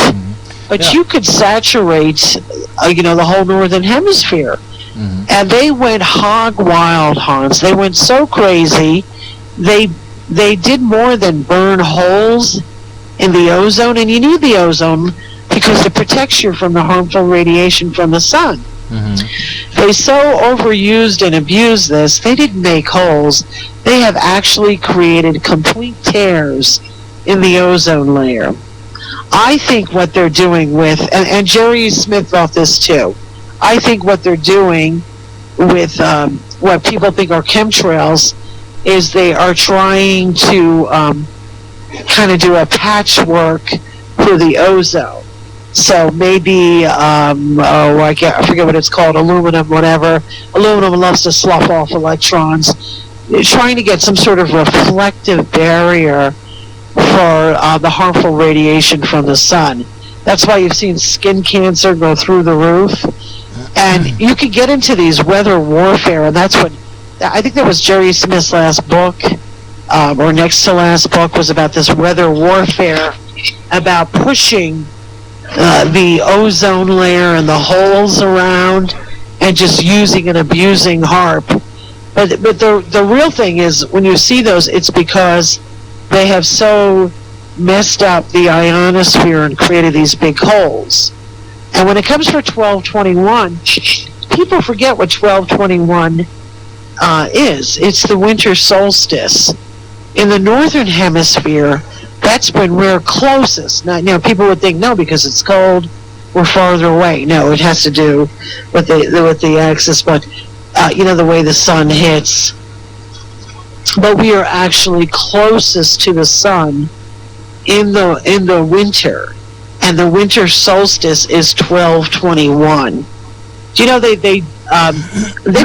But you could saturate, the whole northern hemisphere. And they went hog wild, Hans. They went so crazy. They did more than burn holes in the ozone, and you need the ozone because it protects you from the harmful radiation from the sun. They so overused and abused this, they didn't make holes. They have actually created complete tears in the ozone layer. I think what they're doing with, and Jerry Smith thought this too, I think what they're doing with what people think are chemtrails is they are trying to kind of do a patchwork for the ozone. So maybe, I forget what it's called, aluminum, whatever. Aluminum loves to slough off electrons. They're trying to get some sort of reflective barrier for the harmful radiation from the sun. That's why you've seen skin cancer go through the roof. And you can get into these weather warfare, and that's what, I think that was Jerry Smith's last book, or next to last book, was about this weather warfare, about pushing the ozone layer and the holes around, and just using and abusing HAARP. But the real thing is, when you see those, it's because they have so messed up the ionosphere and created these big holes. And when it comes for 1221, people forget what 1221 is. It's the winter solstice. In the northern hemisphere, that's when we're closest. Now, people would think, no, because it's cold, we're farther away. No, it has to do with the axis, but the way the sun hits. But we are actually closest to the sun in the winter, and the winter solstice is 1221. Do you know they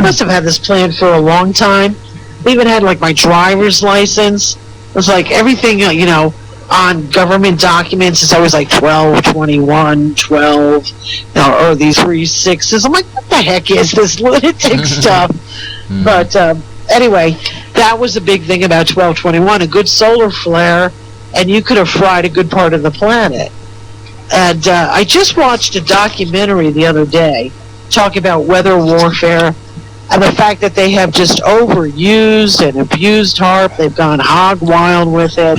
must have had this plan for a long time? They even had like my driver's license. It was like everything on government documents is always like 1221 12, or these 3 6s. I'm like, what the heck is this lunatic stuff? But anyway, that was a big thing about 1221. A good solar flare, and you could have fried a good part of the planet. And I just watched a documentary the other day talking about weather warfare and the fact that they have just overused and abused HAARP. They've gone hog wild with it.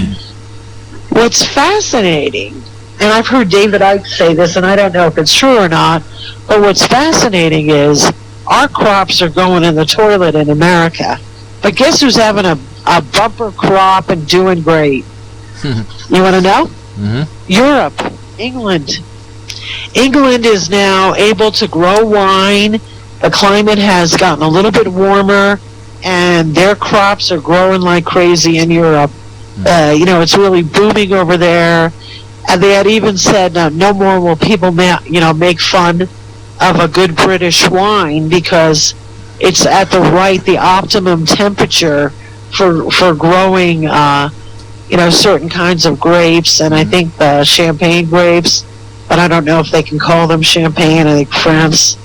What's fascinating, and I've heard David Icke say this, and I don't know if it's true or not, but what's fascinating is our crops are going in the toilet in America. But guess who's having a bumper crop and doing great? You want to know? Europe, England. England is now able to grow wine. The climate has gotten a little bit warmer, and their crops are growing like crazy in Europe. It's really booming over there. And they had even said, no more will people make fun of a good British wine, because it's at the optimum temperature for growing certain kinds of grapes, and I think the champagne grapes, but and I don't know if they can call them champagne. I think France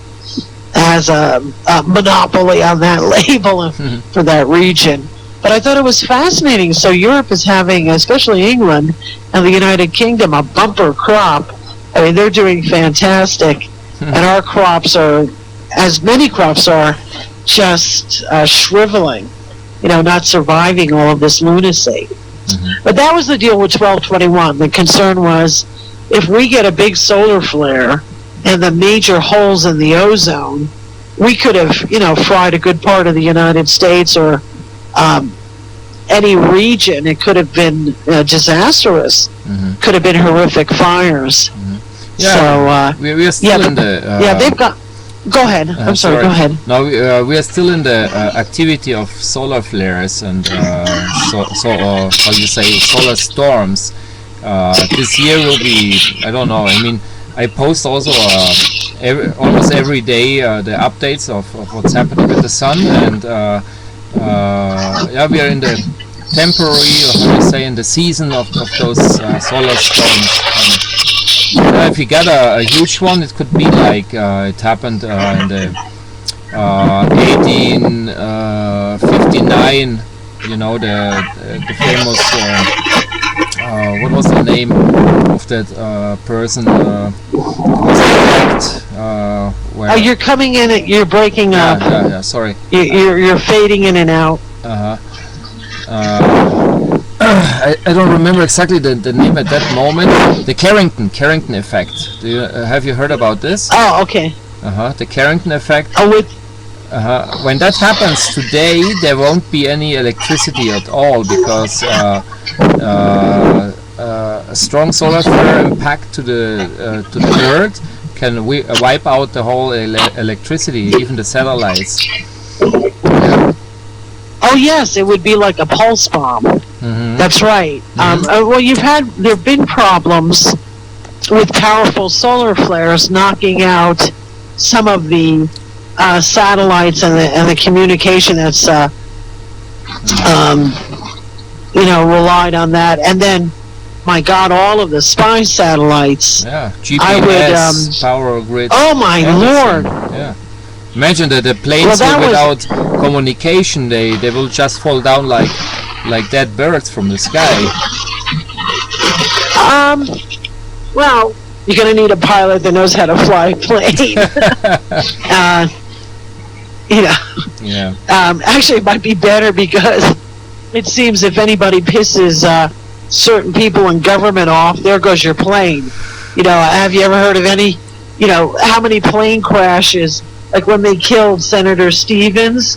has a monopoly on that label for that region. But I thought it was fascinating. So Europe is having, especially England and the United Kingdom, a bumper crop. I mean, they're doing fantastic. And our crops are, as many crops are, just shriveling, not surviving all of this lunacy. But that was the deal with 1221. The concern was, if we get a big solar flare and the major holes in the ozone, we could have, fried a good part of the United States or any region. It could have been disastrous. Could have been horrific fires. Yeah, So we are still in the... they've got... Go ahead. I'm sorry, go ahead. No, we are still in the activity of solar flares and how you say, solar storms. This year will be, I don't know, I mean, I post also almost every day the updates of what's happening with the sun, and we are in the temporary, or how you say, in the season of those solar storms. If you get a huge one, it could be like it happened in the 1859. The famous. What was the name of that person? Was attacked, where you're coming in. You're breaking up. Yeah. Sorry. You're fading in and out. I don't remember exactly the name at that moment. The Carrington effect. Have you heard about this? Oh, okay. The Carrington effect. When that happens today, there won't be any electricity at all, because a strong solar flare impact to the Earth can wipe out the whole electricity, even the satellites. Oh yes, it would be like a pulse bomb. That's right. Well, there have been problems with powerful solar flares knocking out some of the satellites and the communication that's relied on that. And then, my God, all of the spy satellites. Yeah, GPS, power grid. Oh my Lord! Yeah. Imagine that the planes without communication, they will just fall down like dead birds from the sky. Well, you're going to need a pilot that knows how to fly a plane. Yeah. Actually, it might be better, because it seems if anybody pisses certain people in government off, there goes your plane. Have you ever heard of any, how many plane crashes? Like when they killed Senator Stevens,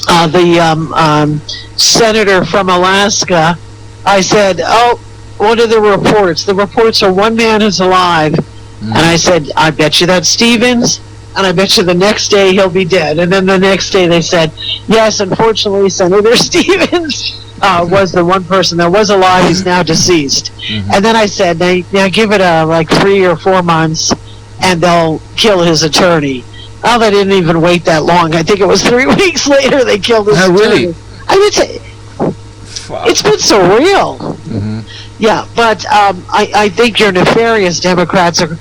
the senator from Alaska, I said, what are the reports? The reports are one man is alive. And I said, I bet you that's Stevens, and I bet you the next day he'll be dead. And then the next day they said, yes, unfortunately, Senator Stevens was the one person that was alive. He's now deceased. And then I said, now give it like 3 or 4 months, and they'll kill his attorney. Oh, they didn't even wait that long. I think it was 3 weeks later they killed his attorney. Really? I would say, it's been surreal. Yeah, but I think your nefarious Democrats are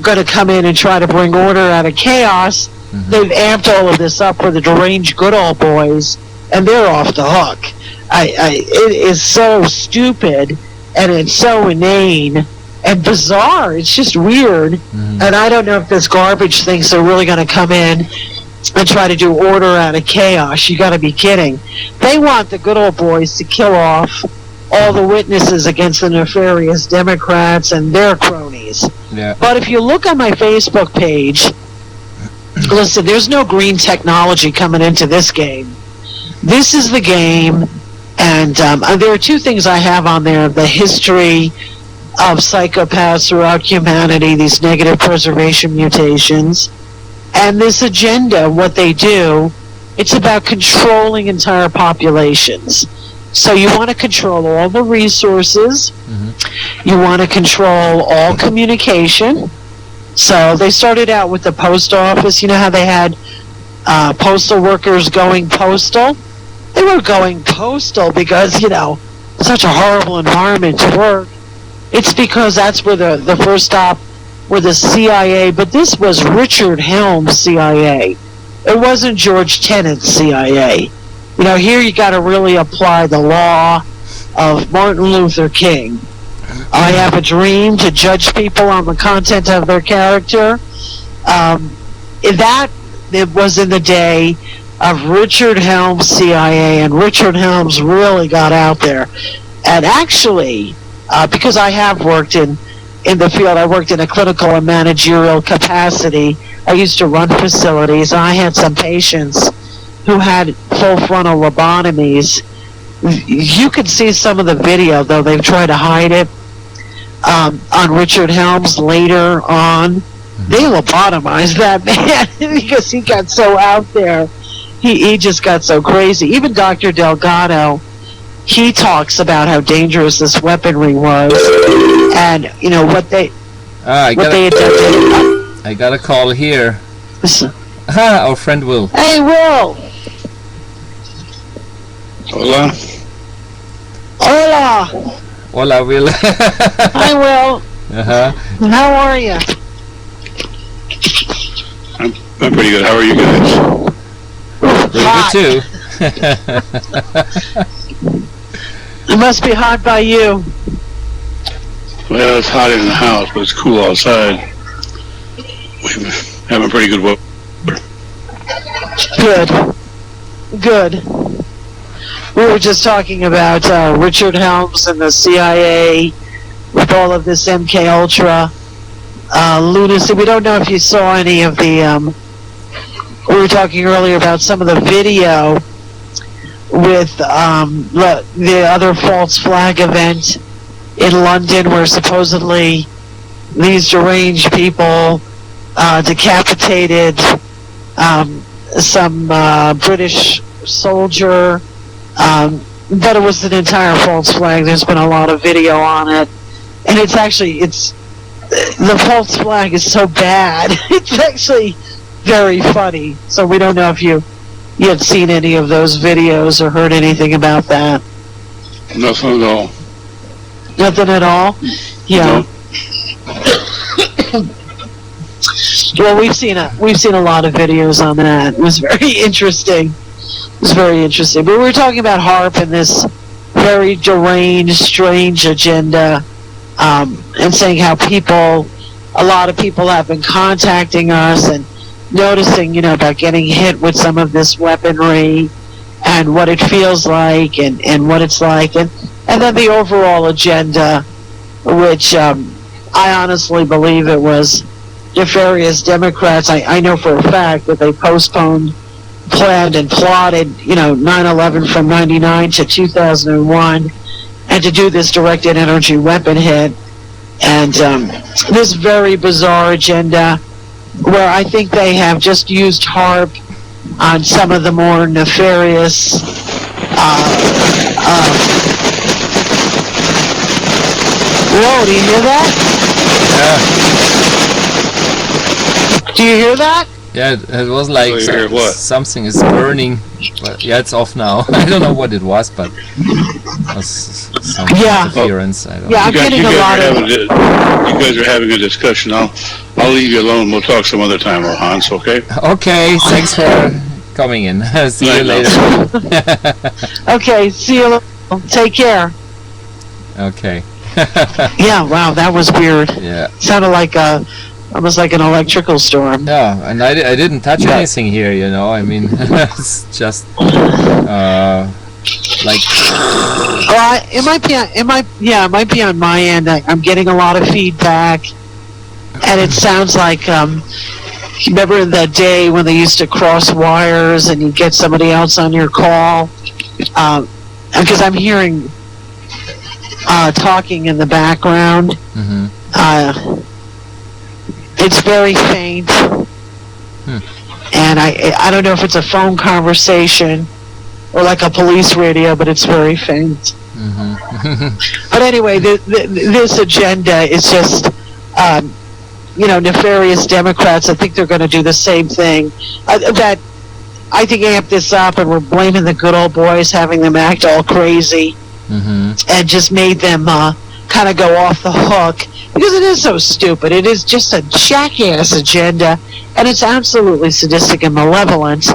going to come in and try to bring order out of chaos. They've amped all of this up for the deranged good old boys, and they're off the hook. It is so stupid, and it's so inane and bizarre. It's just weird. And I don't know if this garbage thinks they're really going to come in and try to do order out of chaos. You got to be kidding. They want the good old boys to kill off all the witnesses against the nefarious Democrats and their cronies. Yeah. But if you look on my Facebook page, listen, there's no green technology coming into this game. This is the game, and there are 2 things I have on there: the history of psychopaths throughout humanity, these negative preservation mutations, and this agenda, what they do. It's about controlling entire populations. So you want to control all the resources. You want to control all communication. So they started out with the post office. You know how they had postal workers going postal? They were going postal because, such a horrible environment to work. It's because that's where the first stop were the CIA, but this was Richard Helms CIA. It wasn't George Tenet's CIA. You know, here you got to really apply the law of Martin Luther King. I have a dream to judge people on the content of their character. It was in the day of Richard Helms CIA, and Richard Helms really got out there. And actually, because I have worked in the field, I worked in a clinical and managerial capacity. I used to run facilities, and I had some patients who had full frontal lobotomies. You can see some of the video, though they've tried to hide it, on Richard Helms later on. They lobotomized that man because he got so out there. He just got so crazy. Even Dr. Delgado, he talks about how dangerous this weaponry was, and you know what they had done. I got a call here. Our friend Will. Hey, Will. Hola. Hola. Hola, Will. Hi, Will. How are you? I'm pretty good. How are you guys? Pretty good too. It must be hot by you. Well, it's hot in the house, but it's cool outside. We're having pretty good weather. Good. We were just talking about Richard Helms and the CIA with all of this MK Ultra lunacy. We don't know if you saw any of the. We were talking earlier about some of the video with the other false flag event in London, where supposedly these deranged people decapitated some British soldier. But it was an entire false flag. There's been a lot of video on it, and the false flag is so bad. It's actually very funny. So we don't know if you had seen any of those videos or heard anything about that. Nothing at all. Nothing at all? Yeah. No. Well, we've seen a lot of videos on that. It was very interesting. But we were talking about H.A.A.R.P and this very deranged, strange agenda, and saying how a lot of people have been contacting us and noticing, about getting hit with some of this weaponry and what it feels like and what it's like, and then the overall agenda, which I honestly believe it was nefarious Democrats. I know for a fact that they postponed, planned, and plotted, 9/11 from 99 to 2001, and to do this directed energy weapon hit, and this very bizarre agenda where I think they have just used H.A.A.R.P on some of the more nefarious whoa, do you hear that? Yeah. Do you hear that? Yeah, it was like something is burning. But yeah, it's off now. I don't know what it was, but it was some interference. I don't know. I'm getting a lot of. You guys are having a discussion. I'll leave you alone. We'll talk some other time, Hans. Okay? Okay. Thanks for coming in. See you later. Okay. See you later. Take care. Okay. Yeah. Wow. That was weird. Yeah. Sounded like almost like an electrical storm. Yeah, and I didn't touch anything here, I mean, it's just like. It might be on my end. I'm getting a lot of feedback, and it sounds like remember the day when they used to cross wires and you get somebody else on your call, because I'm hearing talking in the background. Mm-hmm. It's very faint, and I don't know if it's a phone conversation or like a police radio, but it's very faint. Mm-hmm. But anyway, this agenda is just, nefarious Democrats. I think they're going to do the same thing. That I think amp this up, and we're blaming the good old boys, having them act all crazy, mm-hmm. and just made them kind kind of go off the hook, because it is so stupid. It is just a jackass agenda, and it's absolutely sadistic and malevolent.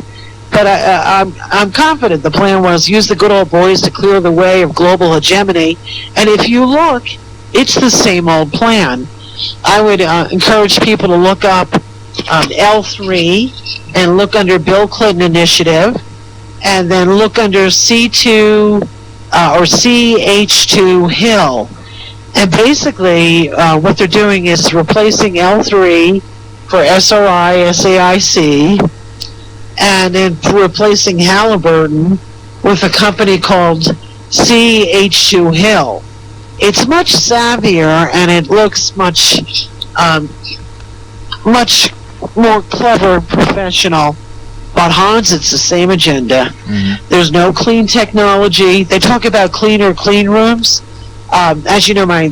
But I'm confident the plan was use the good old boys to clear the way of global hegemony. And if you look, it's the same old plan. I would encourage people to look up L3 and look under Bill Clinton Initiative, and then look under C2 or CH2 Hill. And basically what they're doing is replacing L3 for SRI, SAIC, and then replacing Halliburton with a company called CH2 Hill. It's much savvier, and it looks much more clever, professional. But Hans, it's the same agenda. Mm-hmm. There's no clean technology. They talk about cleaner clean rooms. As you know, my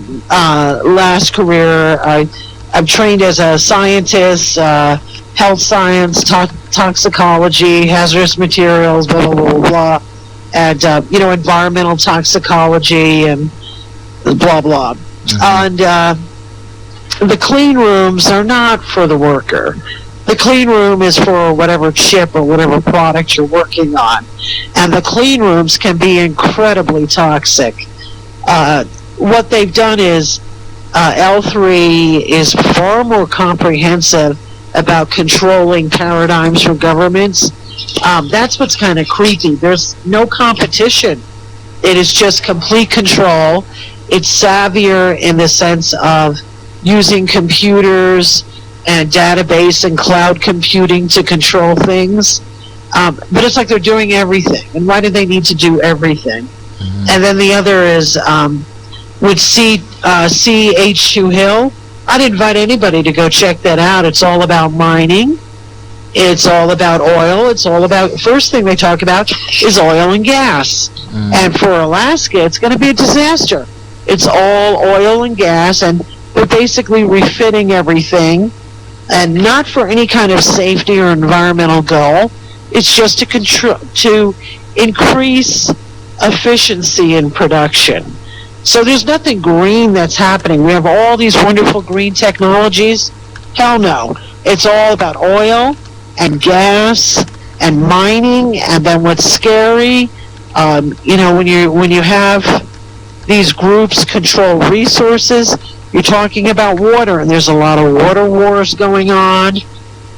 last career, I'm trained as a scientist, health science, toxicology, hazardous materials, blah, blah, blah, blah, and, environmental toxicology and blah, blah. Mm-hmm. And the clean rooms are not for the worker. The clean room is for whatever chip or whatever product you're working on. And the clean rooms can be incredibly toxic. What they've done is L3 is far more comprehensive about controlling paradigms for governments. That's what's kind of creepy. There's no competition. It is just complete control. It's savvier in the sense of using computers and database and cloud computing to control things. But it's like they're doing everything. And why do they need to do everything? Mm-hmm. And then the other is with CH2 Hill. I'd invite anybody to go check that out. It's all about mining. It's all about oil. It's all about, first thing they talk about is oil and gas. Mm-hmm. And for Alaska, it's going to be a disaster. It's all oil and gas, and they're basically refitting everything, and not for any kind of safety or environmental goal. It's just to increase efficiency in production. So there's nothing green that's happening. We have all these wonderful green technologies. Hell no. It's all about oil and gas and mining. And then what's scary, when you have these groups control resources, you're talking about water, and there's a lot of water wars going on,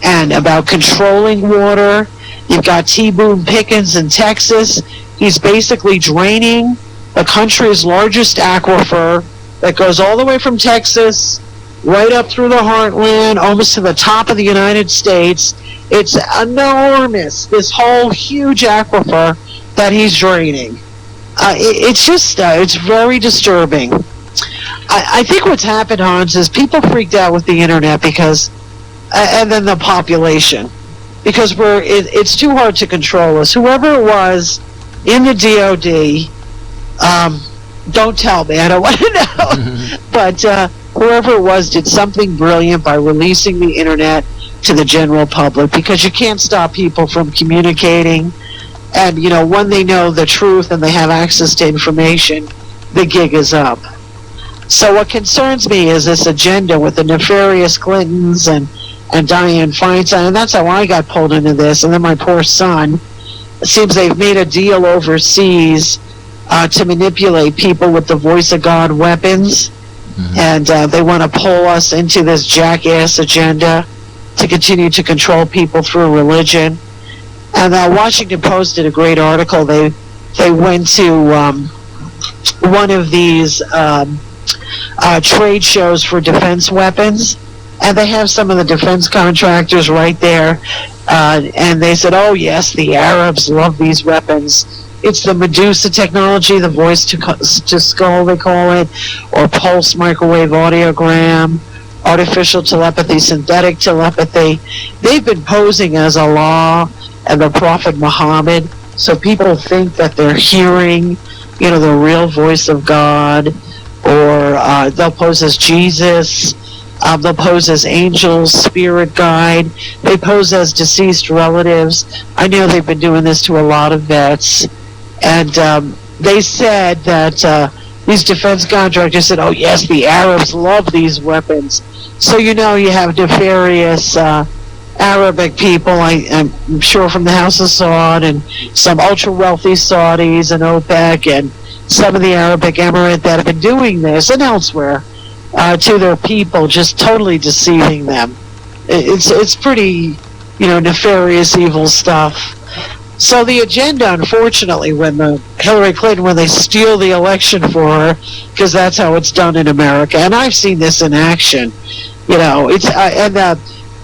and about controlling water. You've got T. Boone Pickens in Texas. He's basically draining the country's largest aquifer that goes all the way from Texas right up through the heartland, almost to the top of the United States. It's enormous, this whole huge aquifer that he's draining. It's very disturbing. I think what's happened, Hans, is people freaked out with the internet because, and then the population, because it's too hard to control us. Whoever it was in the DOD, don't tell me, I don't want to know, but whoever it was did something brilliant by releasing the internet to the general public, because you can't stop people from communicating, and when they know the truth and they have access to information, the gig is up. So what concerns me is this agenda with the nefarious Clintons and Dianne Feinstein, and that's how I got pulled into this. And then my poor son, it seems they've made a deal overseas to manipulate people with the voice of God weapons, and they want to pull us into this jackass agenda to continue to control people through religion. And Washington Post did a great article. They went to one of these trade shows for defense weapons, and they have some of the defense contractors right there, and they said, oh yes, the Arabs love these weapons. It's the Medusa technology, the voice to skull they call it, or pulse microwave audiogram, artificial telepathy, synthetic telepathy. They've been posing as Allah and the Prophet Muhammad, so people think that they're hearing the real voice of God, or they'll pose as Jesus, they'll pose as angels, spirit guide, they pose as deceased relatives. I know they've been doing this to a lot of vets, and they said that these defense contractors said, oh yes, the Arabs love these weapons. So you have nefarious Arabic people, I'm sure, from the House of Saud, and some ultra-wealthy Saudis and OPEC, and some of the Arabic Emirate that have been doing this, and elsewhere, to their people, just totally deceiving them. It's pretty, nefarious, evil stuff. So the agenda, unfortunately, when Hillary Clinton, when they steal the election for her, because that's how it's done in America, and I've seen this in action, it's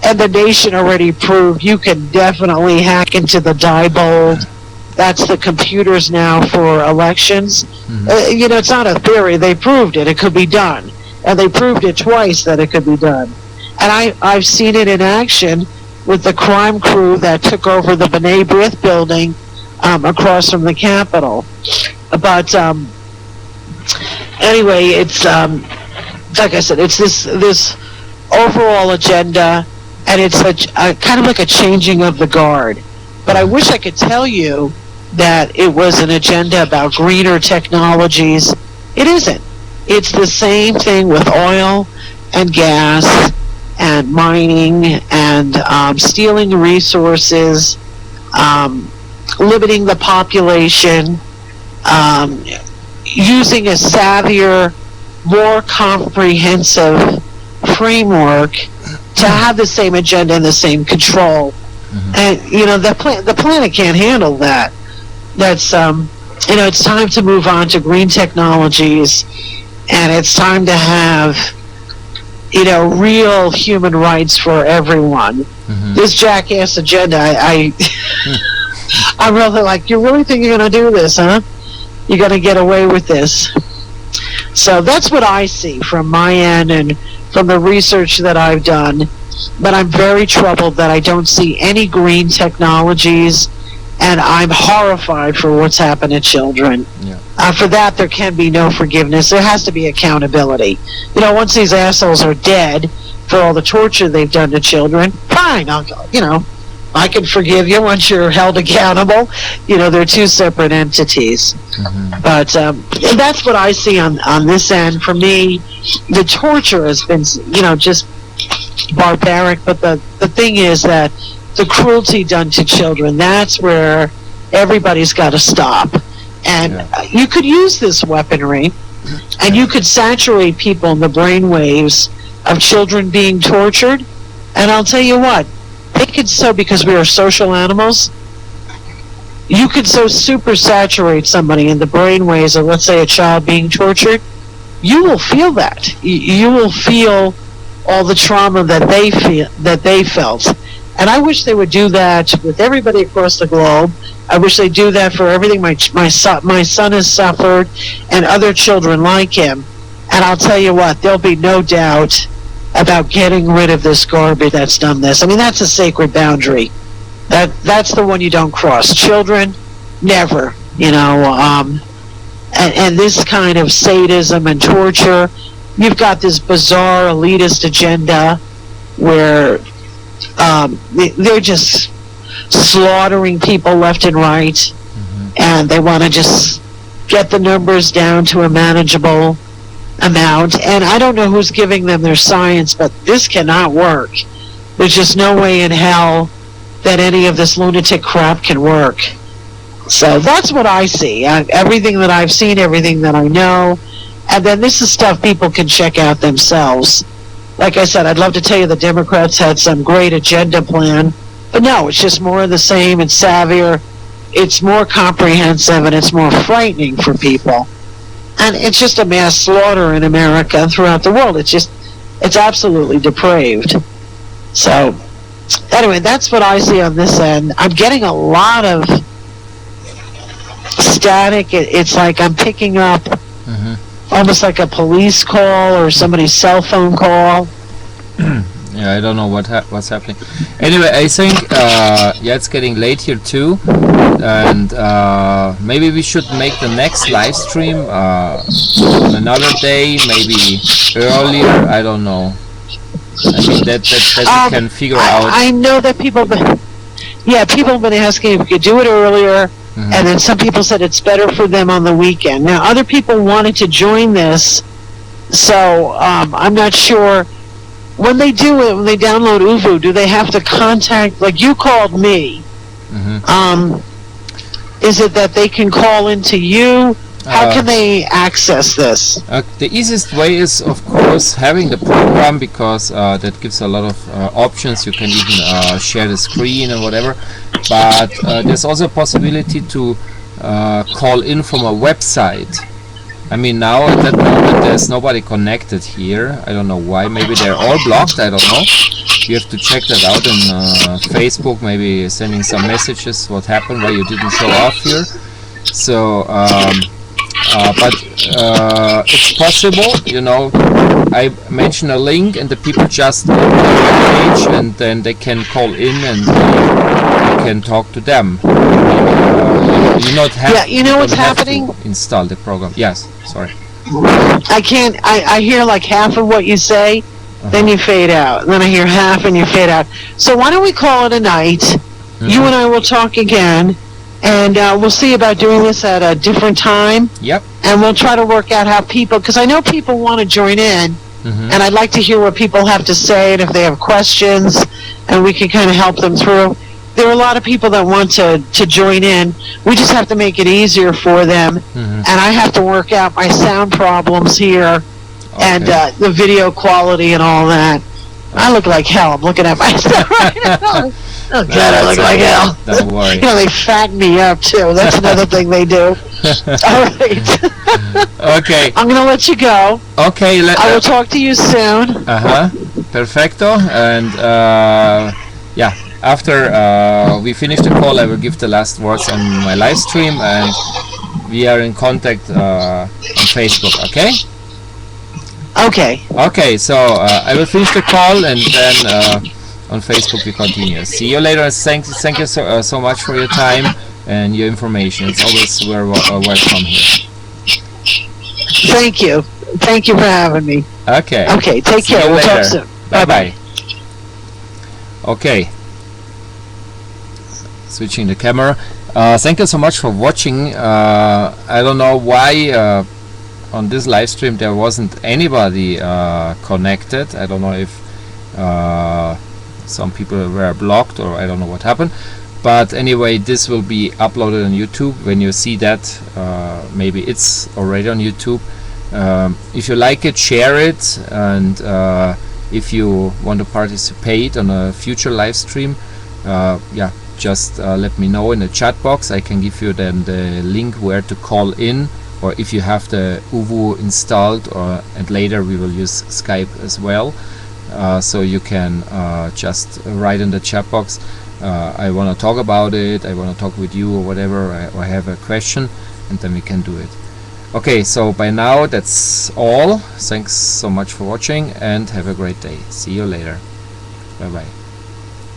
and the nation already proved you can definitely hack into the Diebold. That's the computers now for elections. Mm-hmm. It's not a theory. They proved it. It could be done. And they proved it twice that it could be done. And I've seen it in action with the crime crew that took over the B'nai B'rith building across from the Capitol. But anyway, it's like I said, it's this overall agenda, and it's a kind of like a changing of the guard. But I wish I could tell you that it was an agenda about greener technologies. It isn't. It's the same thing with oil and gas and mining and stealing resources, limiting the population, using a savvier, more comprehensive framework to have the same agenda and the same control. Mm-hmm. And the planet can't handle that. That's it's time to move on to green technologies, and it's time to have real human rights for everyone. Mm-hmm. This jackass agenda, I'm really like, you really think you're going to do this, huh? You're going to get away with this? So that's what I see from my end and from the research that I've done. But I'm very troubled that I don't see any green technologies, and I'm horrified for what's happened to children. Yeah. For that, there can be no forgiveness. There has to be accountability. Once these assholes are dead for all the torture they've done to children, fine, I can forgive you once you're held accountable. They're two separate entities. Mm-hmm. But that's what I see on this end. For me, the torture has been, just barbaric. But the thing is that the cruelty done to children, that's where everybody's got to stop. And you could use this weaponry, and you could saturate people in the brain waves of children being tortured. And I'll tell you what, they could because we are social animals, you could so super saturate somebody in the brain waves of, let's say, a child being tortured, you will feel that. You will feel all the trauma that they felt. And I wish they would do that with everybody across the globe. I wish they'd do that for everything my son has suffered and other children like him. And I'll tell you what, there'll be no doubt about getting rid of this garbage that's done this. I mean, that's a sacred boundary. That's the one you don't cross. Children, never. And this kind of sadism and torture, you've got this bizarre elitist agenda where they're just slaughtering people left and right, Mm-hmm. and they want to just get the numbers down to a manageable amount. And I don't know who's giving them their science, but this cannot work. There's just no way in hell that any of this lunatic crap can work. So that's what I see. Everything that I've seen, everything that I know. And then this is stuff people can check out themselves. Like I said, I'd love to tell you the Democrats had some great agenda plan. But no, it's just more of the same. It's savvier. It's more comprehensive, and it's more frightening for people. And it's just a mass slaughter in America and throughout the world. It's absolutely depraved. So, anyway, that's what I see on this end. I'm getting a lot of static. It's like I'm picking up almost like a police call or somebody's cell phone call. Yeah, I don't know what's happening. Anyway, I think it's getting late here too, and maybe we should make the next live stream another day, maybe earlier. I don't know. I mean that we can figure out. I know that people have been asking if we could do it earlier. And then some people said it's better for them on the weekend. Now, other people wanted to join this, so I'm not sure. When they do it, when they download Uvu, do they have to contact, like you called me? Is it that they can call into you? How can they access this? The easiest way is, of course, having the program, because that gives a lot of options. You can even share the screen and whatever. But there's also a possibility to call in from a website. I mean, now at that moment there's nobody connected here. I don't know why. Maybe they're all blocked. I don't know. You have to check that out on Facebook. Maybe sending some messages. What happened? Why you didn't show up here? So. But it's possible, you know. I mention a link and the people just go to the page and then they can call in and you can talk to them. You not have, yeah, you know what's happening? Install the program. Yes, sorry. I hear like half of what you say, then you fade out. And then I hear half and you fade out. So why don't we call it a night? You and I will talk again. And we'll see about doing this at a different time. Yep. And we'll try to work out how people, because I know people want to join in, and I'd like to hear what people have to say and if they have questions, and we can kind of help them through. There are a lot of people that want to join in. We just have to make it easier for them. And I have to work out my sound problems here and the video quality and all that. I look like hell. I'm looking at myself right now. Oh, God, I look like hell. Don't worry. You know, they fatten me up, too. That's another thing they do. All right. Okay. I'm going to let you go. Okay. I will talk to you soon. Perfecto. And, yeah, after we finish the call, I will give the last words on my live stream, and we are in contact on Facebook, okay? Okay, so I will finish the call and then on Facebook we continue. See you later. Thank you so much for your time and your information. It's always welcome here. Thank you for having me. Okay. Okay, take care. We'll talk soon. Bye-bye. Okay. Switching the camera. Thank you so much for watching. I don't know why on this live stream there wasn't anybody connected. I don't know if some people were blocked or I don't know what happened, but anyway, this will be uploaded on YouTube. When you see that, maybe it's already on YouTube. If you like it, share it, and if you want to participate on a future live stream, yeah, just let me know in the chat box. I can give you then the link where to call in, or if you have the Uvu installed, and later we will use Skype as well, so you can just write in the chat box, I want to talk about it, I want to talk with you or whatever, or I have a question, and then we can do it. Okay, so by now that's all. Thanks so much for watching and have a great day. See you later. Bye bye.